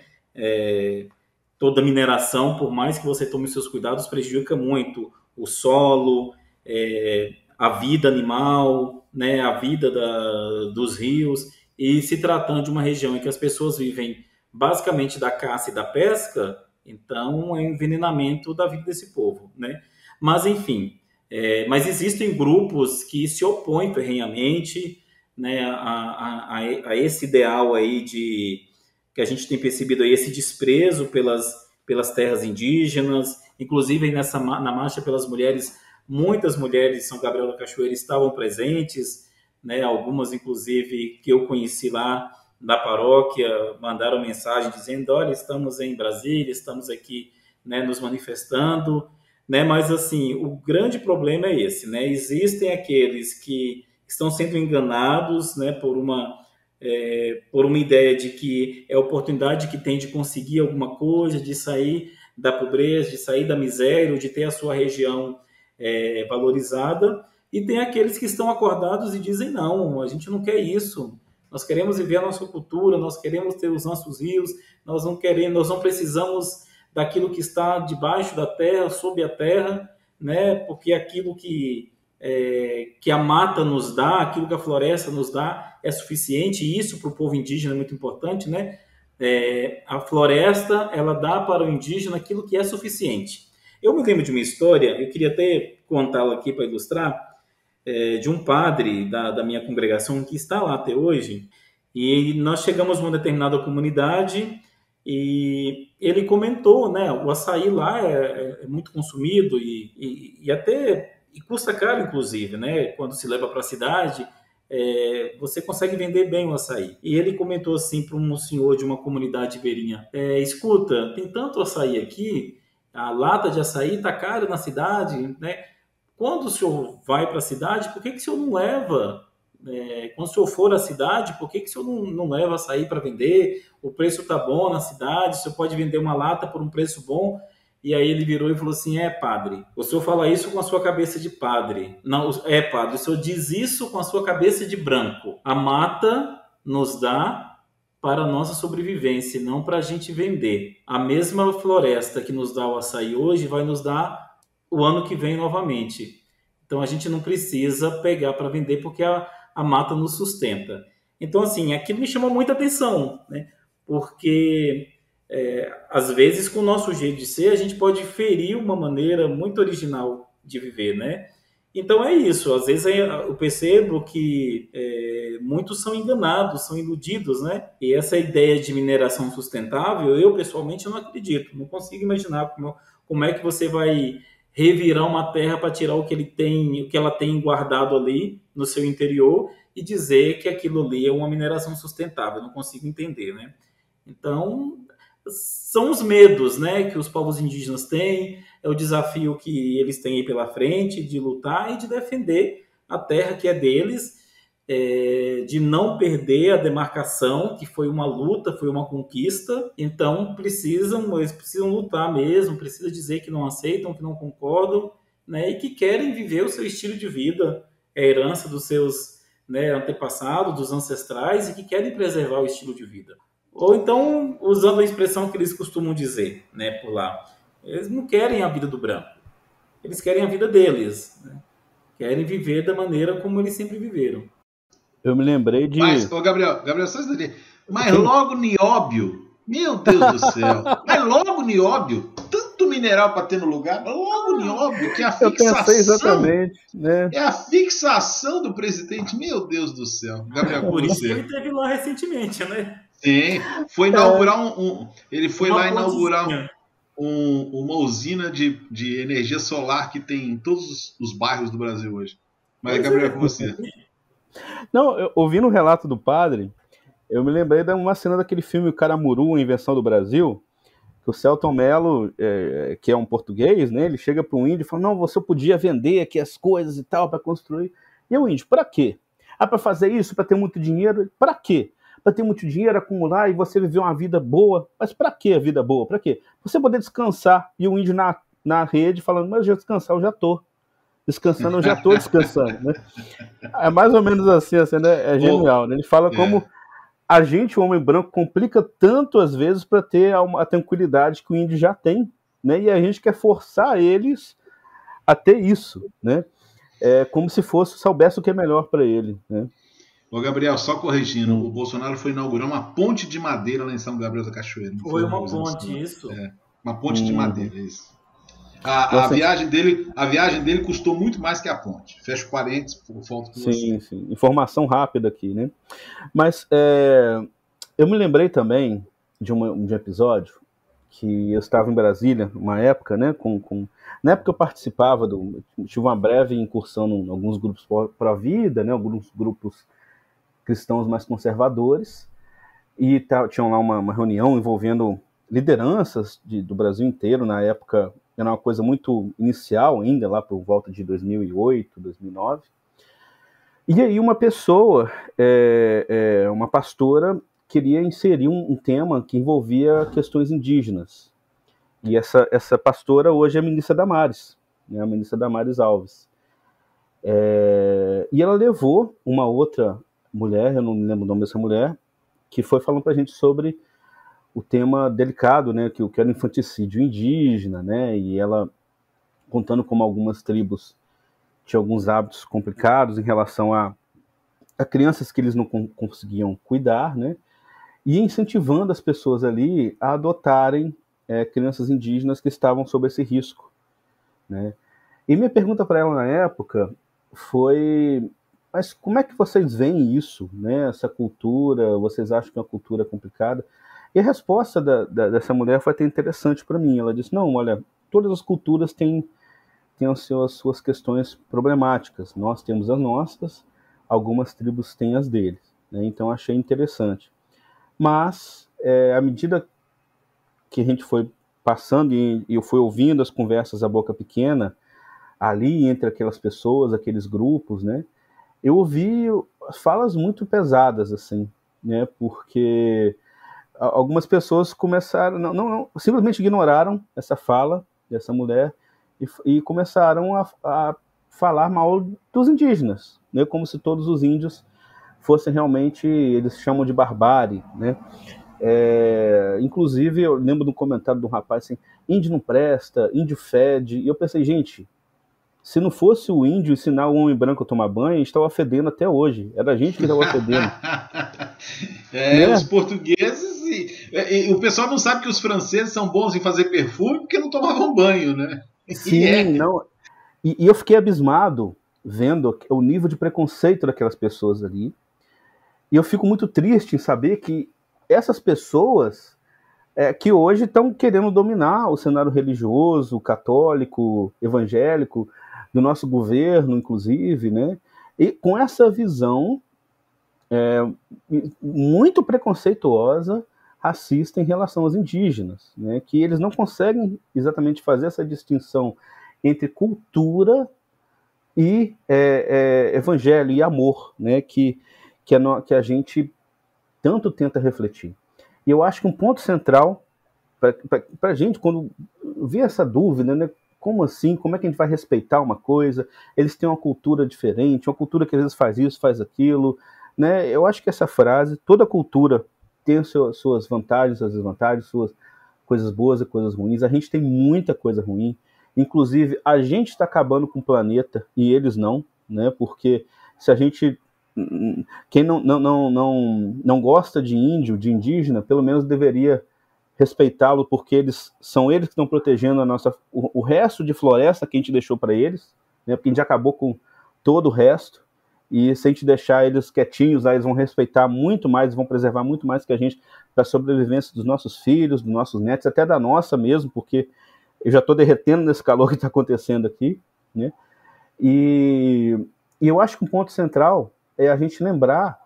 Toda mineração, por mais que você tome seus cuidados, prejudica muito o solo, a vida animal, né? A vida dos rios, e se tratando de uma região em que as pessoas vivem basicamente da caça e da pesca, então é um envenenamento da vida desse povo, né? Mas, enfim, mas existem grupos que se opõem ferrenhamente, né, a esse ideal aí que a gente tem percebido aí, esse desprezo pelas terras indígenas, inclusive aí na Marcha pelas Mulheres, muitas mulheres de São Gabriel da Cachoeira estavam presentes, né, algumas inclusive que eu conheci lá da paróquia, mandaram mensagem dizendo, olha, estamos em Brasília, estamos aqui, né, nos manifestando, né, mas assim, o grande problema é esse, né, existem aqueles que estão sendo enganados, né, por uma ideia de que é a oportunidade que tem de conseguir alguma coisa, de sair da pobreza, de sair da miséria, de ter a sua região valorizada, e tem aqueles que estão acordados e dizem, não, a gente não quer isso, nós queremos viver a nossa cultura, nós queremos ter os nossos rios, nós não precisamos daquilo que está debaixo da terra, sob a terra, né, porque aquilo que a mata nos dá, aquilo que a floresta nos dá é suficiente, e isso para o povo indígena é muito importante, né? A floresta, ela dá para o indígena aquilo que é suficiente. Eu me lembro de uma história, eu queria até contá-la aqui para ilustrar, de um padre da minha congregação que está lá até hoje, e nós chegamos numa determinada comunidade e ele comentou, né, o açaí lá é muito consumido e até e custa caro, inclusive, né? Quando se leva para a cidade, você consegue vender bem o açaí. E ele comentou assim para um senhor de uma comunidade ribeirinha, escuta, tem tanto açaí aqui, a lata de açaí está cara na cidade, né? Quando o senhor vai para a cidade, por que o senhor não leva? Quando o senhor for à cidade, por que o senhor não leva açaí para vender? O preço está bom na cidade, o senhor pode vender uma lata por um preço bom. E aí ele virou e falou assim, padre, o senhor fala isso com a sua cabeça de padre. Não, padre, o senhor diz isso com a sua cabeça de branco. A mata nos dá para a nossa sobrevivência, não para a gente vender. A mesma floresta que nos dá o açaí hoje vai nos dar o ano que vem novamente. Então a gente não precisa pegar para vender porque a mata nos sustenta. Então, assim, aquilo me chamou muita atenção, né? Porque às vezes, com o nosso jeito de ser, a gente pode ferir uma maneira muito original de viver, né? Então é isso. Às vezes eu percebo que muitos são enganados, são iludidos, né? E essa ideia de mineração sustentável, eu pessoalmente não acredito. Não consigo imaginar como é que você vai revirar uma terra para tirar o que ele tem, o que ela tem guardado ali no seu interior e dizer que aquilo ali é uma mineração sustentável. Eu não consigo entender, né? Então, são os medos, né, que os povos indígenas têm, é o desafio que eles têm aí pela frente de lutar e de defender a terra que é deles, de não perder a demarcação, que foi uma luta, foi uma conquista. Então, eles precisam lutar mesmo, precisam dizer que não aceitam, que não concordam, né, e que querem viver o seu estilo de vida, a herança dos seus, né, antepassados, dos ancestrais, e que querem preservar o estilo de vida. Ou então, usando a expressão que eles costumam dizer, né, por lá, eles não querem a vida do branco, eles querem a vida deles, né? Querem viver da maneira como eles sempre viveram. Eu me lembrei de... Mas, ô Gabriel, só isso. Mas logo Nióbio, meu Deus do céu, mas logo Nióbio, tanto mineral para ter no lugar, logo Nióbio, que é a fixação. Eu pensei exatamente, né? É a fixação do presidente, meu Deus do céu. Gabriel, por isso que ele esteve lá recentemente, né? Sim, foi inaugurar ele foi lá inaugurar uma usina de energia solar que tem em todos os bairros do Brasil hoje. Mas, Gabriel, com você. Não, ouvindo o relato do padre, eu me lembrei de uma cena daquele filme Caramuru, A Invenção do Brasil, que o Selton Mello, que é um português, né, ele chega para um índio e fala, não, você podia vender aqui as coisas e tal, para construir. E o índio, para quê? Para fazer isso, para ter muito dinheiro? Para quê? Para ter muito dinheiro, acumular e você viver uma vida boa. Mas para que a vida boa? Para quê? Você poder descansar. E o índio na rede falando, mas eu descansar, eu já tô. Descansando, eu já tô descansando. Né? É mais ou menos assim, né? É genial. Né? Ele fala como a gente, o homem branco, complica tanto às vezes para ter a tranquilidade que o índio já tem. Né? E a gente quer forçar eles a ter isso. Né? Como se soubesse o que é melhor para ele. Né? Ô Gabriel, só corrigindo, o Bolsonaro foi inaugurar uma ponte de madeira lá em São Gabriel da Cachoeira. Foi uma ponte, isso? Uma ponte de madeira, isso. A viagem dele custou muito mais que a ponte. Fecha parênteses, por falta de você. Sim. Informação rápida aqui, né? Mas eu me lembrei também de um episódio que eu estava em Brasília, uma época, né? Na época eu participava, tive uma breve incursão em alguns grupos pró-vida, né? Alguns grupos cristãos mais conservadores, e tinham lá uma reunião envolvendo lideranças do Brasil inteiro. Na época era uma coisa muito inicial ainda, lá por volta de 2008, 2009, e aí uma pessoa, uma pastora, queria inserir um tema que envolvia questões indígenas, e essa pastora hoje é a ministra Damares, né, a ministra Damares Alves, e ela levou uma outra mulher, eu não me lembro o nome dessa mulher, que foi falando para a gente sobre o tema delicado, né, que era o infanticídio indígena, né, e ela contando como algumas tribos tinham alguns hábitos complicados em relação a crianças que eles não conseguiam cuidar, né, e incentivando as pessoas ali a adotarem crianças indígenas que estavam sob esse risco, né. E minha pergunta para ela na época foi: mas como é que vocês veem isso, né? Essa cultura, vocês acham que é uma cultura complicada? E a resposta dessa mulher foi até interessante para mim. Ela disse, não, olha, todas as culturas têm as suas questões problemáticas. Nós temos as nossas, algumas tribos têm as deles. Né? Então achei interessante. Mas, à medida que a gente foi passando e eu fui ouvindo as conversas à boca pequena, ali entre aquelas pessoas, aqueles grupos, né? Eu ouvi falas muito pesadas, assim, né, porque algumas pessoas começaram, simplesmente ignoraram essa fala dessa mulher e começaram a falar mal dos indígenas, né, como se todos os índios fossem realmente, eles chamam de barbárie, né? Inclusive, eu lembro de um comentário de um rapaz assim, índio não presta, índio fede, e eu pensei, gente, se não fosse o índio ensinar o homem branco a tomar banho, a gente estava fedendo até hoje, era a gente que estava fedendo. Né? Os portugueses e o pessoal não sabe que os franceses são bons em fazer perfume porque não tomavam banho, né? Sim, não. E eu fiquei abismado vendo o nível de preconceito daquelas pessoas ali. E eu fico muito triste em saber que essas pessoas que hoje estão querendo dominar o cenário religioso, católico, evangélico, do nosso governo, inclusive, né? E com essa visão muito preconceituosa, racista em relação aos indígenas, né? Que eles não conseguem exatamente fazer essa distinção entre cultura e evangelho e amor, né? Que a gente tanto tenta refletir. E eu acho que um ponto central para a gente, quando vê essa dúvida, né? Como assim? Como é que a gente vai respeitar uma coisa? Eles têm uma cultura diferente, uma cultura que às vezes faz isso, faz aquilo, né? Eu acho que essa frase, toda cultura tem suas vantagens, suas desvantagens, suas coisas boas e coisas ruins. A gente tem muita coisa ruim. Inclusive, a gente está acabando com o planeta e eles não, né? Porque se a gente... Quem não gosta de índio, de indígena, pelo menos deveria respeitá-lo, porque são eles que estão protegendo o resto de floresta que a gente deixou para eles, né? Porque a gente acabou com todo o resto. E se a gente deixar eles quietinhos, aí eles vão respeitar muito mais, vão preservar muito mais que a gente para a sobrevivência dos nossos filhos, dos nossos netos, até da nossa mesmo, porque eu já estou derretendo nesse calor que está acontecendo aqui, né? E eu acho que um ponto central é a gente lembrar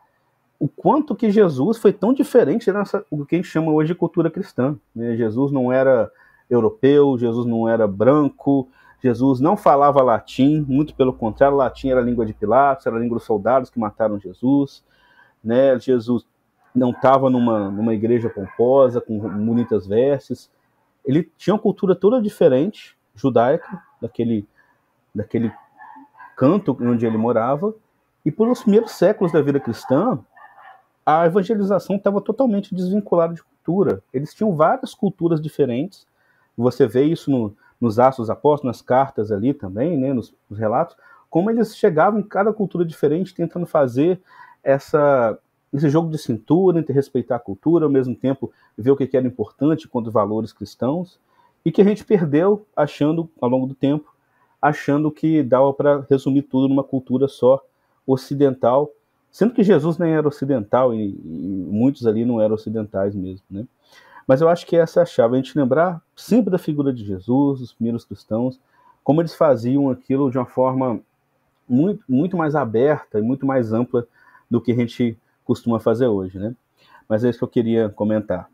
o quanto que Jesus foi tão diferente do que a gente chama hoje de cultura cristã, né? Jesus não era europeu, Jesus não era branco, Jesus não falava latim, muito pelo contrário, latim era a língua de Pilatos, era a língua dos soldados que mataram Jesus, né? Jesus não estava numa igreja pomposa, com bonitas vestes. Ele tinha uma cultura toda diferente, judaica, daquele canto onde ele morava, e por os primeiros séculos da vida cristã, a evangelização estava totalmente desvinculada de cultura. Eles tinham várias culturas diferentes, você vê isso nos Atos dos Apóstolos, nas cartas ali também, né, nos relatos, como eles chegavam em cada cultura diferente, tentando fazer esse jogo de cintura, entre respeitar a cultura, ao mesmo tempo ver o que era importante quanto valores cristãos, e que a gente perdeu ao longo do tempo, achando que dava para resumir tudo numa cultura só ocidental, sendo que Jesus nem era ocidental e muitos ali não eram ocidentais mesmo, né? Mas eu acho que essa é a chave, a gente lembrar sempre da figura de Jesus, dos primeiros cristãos, como eles faziam aquilo de uma forma muito, muito mais aberta e muito mais ampla do que a gente costuma fazer hoje, né? Mas é isso que eu queria comentar.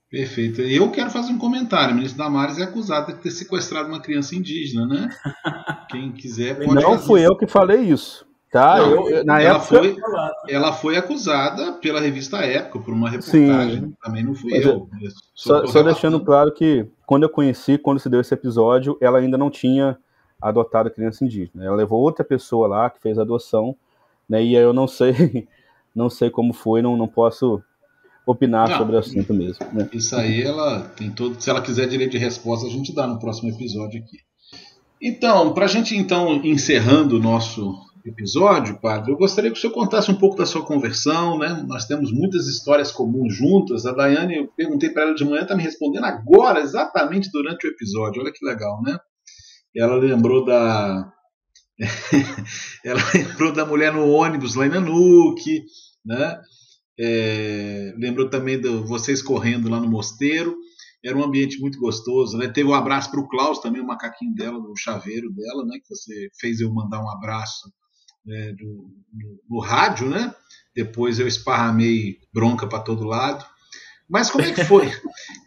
Perfeito. Eu quero fazer um comentário. O ministro Damares é acusado de ter sequestrado uma criança indígena, né? Quem quiser pode Não fazer. fui eu que falei isso. Tá? Não, ela foi acusada pela revista Época por uma reportagem. Sim. Também não fui eu. Só deixando claro que quando se deu esse episódio, ela ainda não tinha adotado a criança indígena. Ela levou outra pessoa lá que fez a adoção, né? E aí eu não sei como foi, não posso opinar sobre o assunto mesmo, né? Isso aí ela tem todo. Se ela quiser direito de resposta, a gente dá no próximo episódio aqui. Então, para a gente encerrando o nosso episódio, padre, eu gostaria que o senhor contasse um pouco da sua conversão, né? Nós temos muitas histórias comuns juntas. A Daiane, eu perguntei para ela de manhã, está me respondendo agora, exatamente durante o episódio. Olha que legal, né? Ela lembrou ela lembrou da mulher no ônibus lá em Nanuque, né? Lembrou também de vocês correndo lá no mosteiro. Era um ambiente muito gostoso, né? Teve um abraço para o Klaus também, o macaquinho dela, do chaveiro dela, né? Que você fez eu mandar um abraço no rádio, né? Depois eu esparramei bronca para todo lado. Mas como é que foi?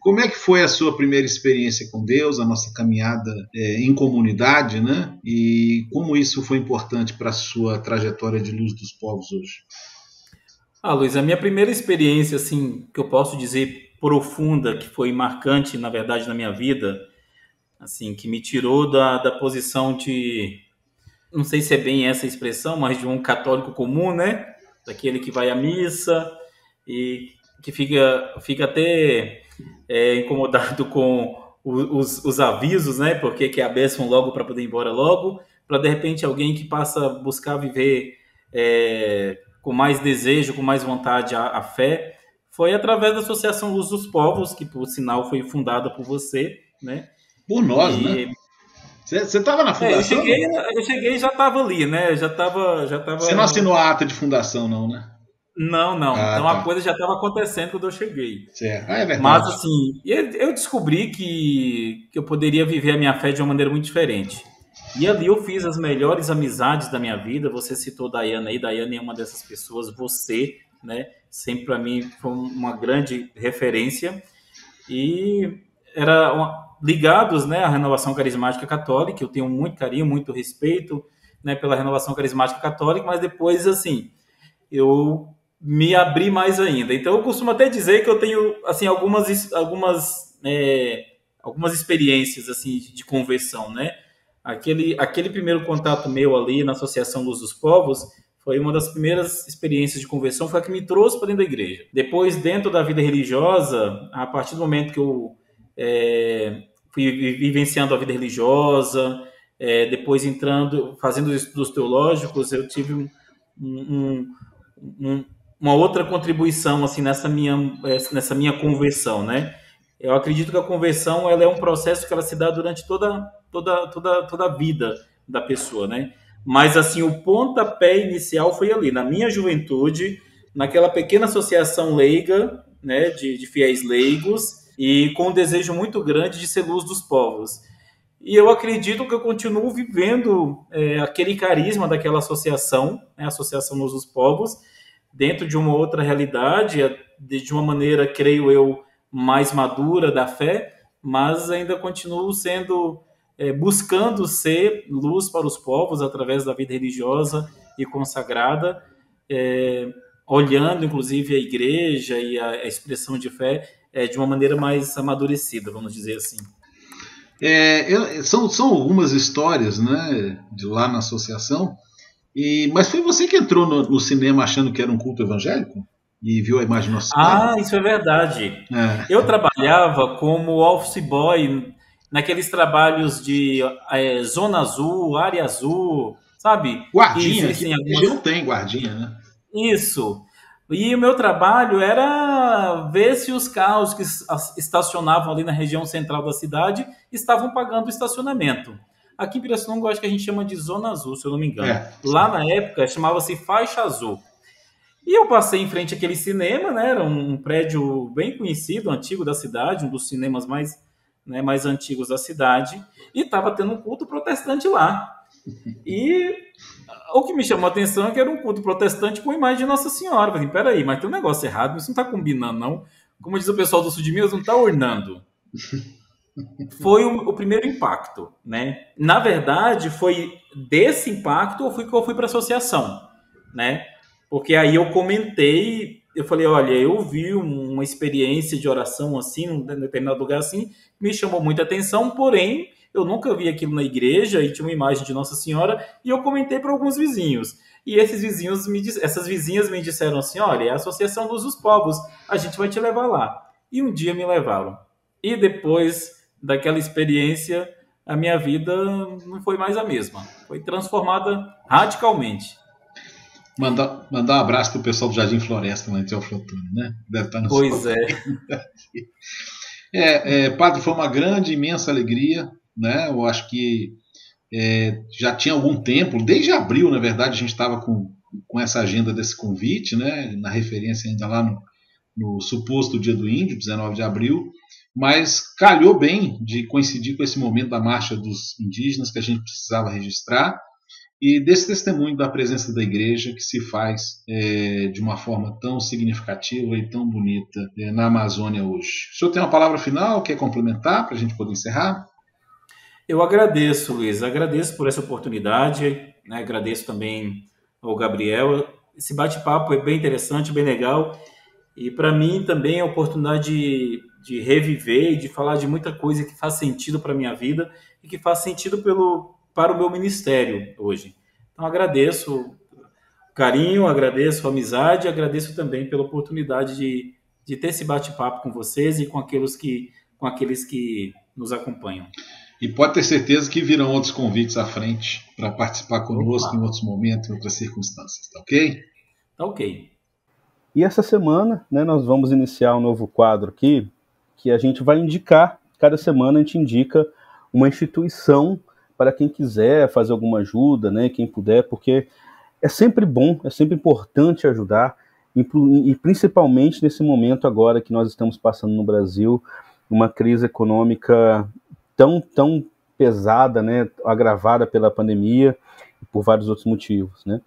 Como é que foi a sua primeira experiência com Deus, a nossa caminhada em comunidade, né? E como isso foi importante para a sua trajetória de luz dos povos hoje? Luiz, a minha primeira experiência, assim, que eu posso dizer profunda, que foi marcante, na verdade, na minha vida, assim, que me tirou da posição de, não sei se é bem essa expressão, mas de um católico comum, né? daquele que vai à missa e que fica até incomodado com os avisos, né? Porque que a bênção logo para poder ir embora logo, para de repente alguém que passa a buscar viver com mais desejo, com mais vontade a fé, foi através da Associação Luz dos Povos, que por sinal foi fundada por você, né? Por nós, né? Você estava na fundação? Eu cheguei e já estava ali, né? Já tava. Você não assinou a ata de fundação, não, né? Não. Então tá. a coisa já estava acontecendo quando eu cheguei. Certo. É verdade. Mas assim, eu descobri que eu poderia viver a minha fé de uma maneira muito diferente. E ali eu fiz as melhores amizades da minha vida. Você citou Daiane aí. Daiane é uma dessas pessoas. Você, né? Sempre para mim foi uma grande referência. E ligados, né, à Renovação Carismática Católica. Eu tenho muito carinho, muito respeito, né, pela Renovação Carismática Católica, mas depois, assim, eu me abri mais ainda. Então, eu costumo até dizer que eu tenho, assim, algumas experiências, assim, de conversão, né? Aquele primeiro contato meu ali na Associação Luz dos Povos foi uma das primeiras experiências de conversão, foi a que me trouxe para dentro da igreja. Depois, dentro da vida religiosa, a partir do momento que eu fui vivenciando a vida religiosa, depois fazendo os estudos teológicos, eu tive uma outra contribuição assim nessa minha conversão, né? Eu acredito que a conversão ela é um processo que ela se dá durante toda a vida da pessoa, né? Mas assim o pontapé inicial foi ali na minha juventude, naquela pequena associação leiga, né, de fiéis leigos, e com um desejo muito grande de ser luz dos povos. E eu acredito que eu continuo vivendo aquele carisma daquela associação, né, a Associação Luz dos Povos, dentro de uma outra realidade, de uma maneira, creio eu, mais madura da fé, mas ainda continuo buscando ser luz para os povos através da vida religiosa e consagrada, olhando, inclusive, a igreja e a expressão de fé de uma maneira mais amadurecida, vamos dizer assim. São algumas histórias, né, de lá na associação, mas foi você que entrou no cinema achando que era um culto evangélico? E viu a imagem Nossa Senhora? Isso é verdade. Eu trabalhava como office boy naqueles trabalhos de Zona Azul, Área Azul, sabe? Guardinha, que não tem guardinha, né? Isso. E o meu trabalho era ver se os carros que estacionavam ali na região central da cidade estavam pagando o estacionamento. Aqui em Pirassununga, eu acho que a gente chama de Zona Azul, se eu não me engano. Lá na época, chamava-se Faixa Azul. E eu passei em frente àquele cinema, né? Era um prédio bem conhecido, antigo da cidade, um dos cinemas mais antigos da cidade, e estava tendo um culto protestante lá. E o que me chamou a atenção é que era um culto protestante com a imagem de Nossa Senhora. Eu falei, peraí, mas tem um negócio errado, isso não está combinando, não. Como diz o pessoal do sul de Minas, não está ornando. Foi o primeiro impacto, né? Na verdade, foi desse impacto que eu fui para a associação, né? Porque aí eu comentei, eu falei, olha, eu vi uma experiência de oração assim, num determinado lugar assim, me chamou muita atenção, porém, eu nunca vi aquilo na igreja e tinha uma imagem de Nossa Senhora, e eu comentei para alguns vizinhos. E essas vizinhas me disseram assim, olha, é a Associação Luz dos Povos, a gente vai te levar lá. E um dia me levaram. E depois daquela experiência, a minha vida não foi mais a mesma. Foi transformada radicalmente. Mandar um abraço pro pessoal do Jardim Floresta, lá em Teoflotone, né? Deve estar no Pois Padre, foi uma grande, imensa alegria, né? Eu acho que já tinha algum tempo, desde abril, na verdade, a gente estava com essa agenda desse convite, né? Na referência ainda lá no suposto Dia do Índio, 19 de abril, mas calhou bem de coincidir com esse momento da Marcha dos Indígenas que a gente precisava registrar, e desse testemunho da presença da igreja que se faz de uma forma tão significativa e tão bonita na Amazônia hoje. O senhor tem uma palavra final, quer complementar para a gente poder encerrar? Eu agradeço, Luiz, agradeço por essa oportunidade, né? Agradeço também ao Gabriel. Esse bate-papo é bem interessante, bem legal, e para mim também é a oportunidade de reviver e de falar de muita coisa que faz sentido para a minha vida e que faz sentido para o meu ministério hoje. Então, agradeço carinho, agradeço a amizade, agradeço também pela oportunidade de ter esse bate-papo com vocês e com aqueles que nos acompanham. E pode ter certeza que virão outros convites à frente para participar conosco Opa. em outros momentos, em outras circunstâncias, tá ok? Tá ok. E essa semana, né, nós vamos iniciar um novo quadro aqui, que a gente vai indicar, cada semana a gente indica uma instituição para quem quiser fazer alguma ajuda, né, quem puder, porque é sempre bom, é sempre importante ajudar, e principalmente nesse momento agora que nós estamos passando no Brasil, uma crise econômica tão pesada, né, agravada pela pandemia e por vários outros motivos, né.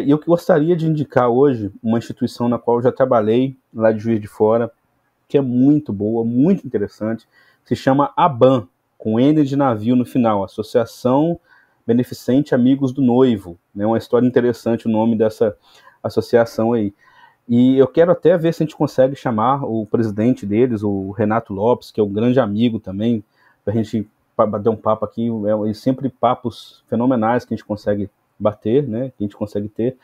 E eu gostaria de indicar hoje uma instituição na qual eu já trabalhei, lá de Juiz de Fora, que é muito boa, muito interessante, se chama ABAN, com N de navio no final, Associação Beneficente Amigos do Noivo, né, uma história interessante o nome dessa associação aí. E eu quero até ver se a gente consegue chamar o presidente deles, o Renato Lopes, que é um grande amigo também, para a gente bater um papo aqui, sempre papos fenomenais que a gente consegue bater, né, que a gente consegue ter.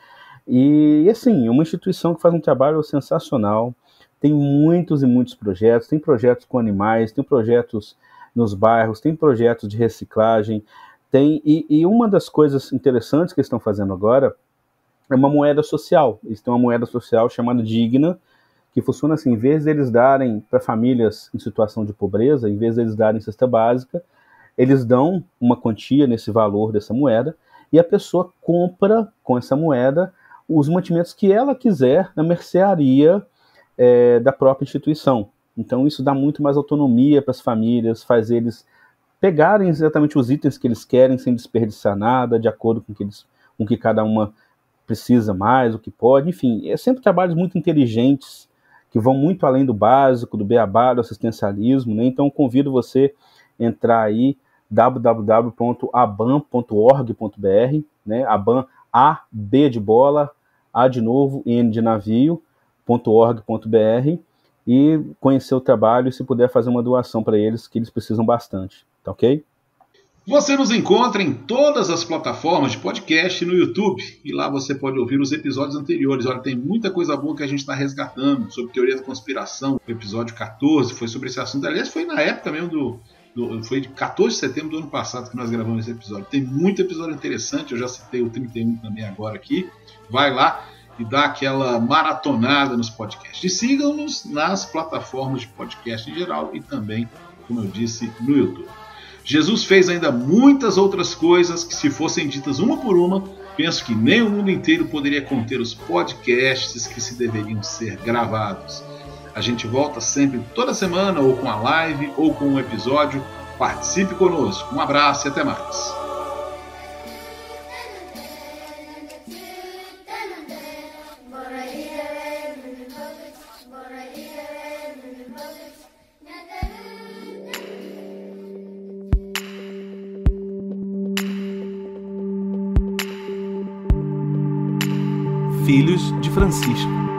E assim, é uma instituição que faz um trabalho sensacional, tem muitos e muitos projetos, tem projetos com animais, tem projetos nos bairros, tem projetos de reciclagem, e uma das coisas interessantes que eles estão fazendo agora é uma moeda social. Eles têm uma moeda social chamada Digna, que funciona assim, em vez de eles darem para famílias em situação de pobreza, em vez de eles darem cesta básica, eles dão uma quantia nesse valor dessa moeda, e a pessoa compra com essa moeda os mantimentos que ela quiser na mercearia da própria instituição. Então isso dá muito mais autonomia para as famílias, faz eles pegarem exatamente os itens que eles querem sem desperdiçar nada, de acordo com o que cada uma precisa mais, o que pode, enfim, é sempre trabalhos muito inteligentes, que vão muito além do básico, do beabá, do assistencialismo, né? Então convido você a entrar aí, www.aban.org.br, né? Aban, A, B de bola, A de novo, N de navio, .org.br, e conhecer o trabalho e se puder fazer uma doação para eles, que eles precisam bastante, tá ok? Você nos encontra em todas as plataformas de podcast e no YouTube. E lá você pode ouvir os episódios anteriores. Olha, tem muita coisa boa que a gente está resgatando sobre teoria da conspiração. O episódio 14 foi sobre esse assunto. Aliás, foi na época mesmo foi de 14 de setembro do ano passado que nós gravamos esse episódio. Tem muito episódio interessante. Eu já citei o 31 também agora aqui. Vai lá e dá aquela maratonada nos podcasts. E sigam-nos nas plataformas de podcast em geral e também, como eu disse, no YouTube. Jesus fez ainda muitas outras coisas que, se fossem ditas uma por uma, penso que nem o mundo inteiro poderia conter os podcasts que se deveriam ser gravados. A gente volta sempre toda semana, ou com a live, ou com um episódio. Participe conosco. Um abraço e até mais. Filhos de Francisco.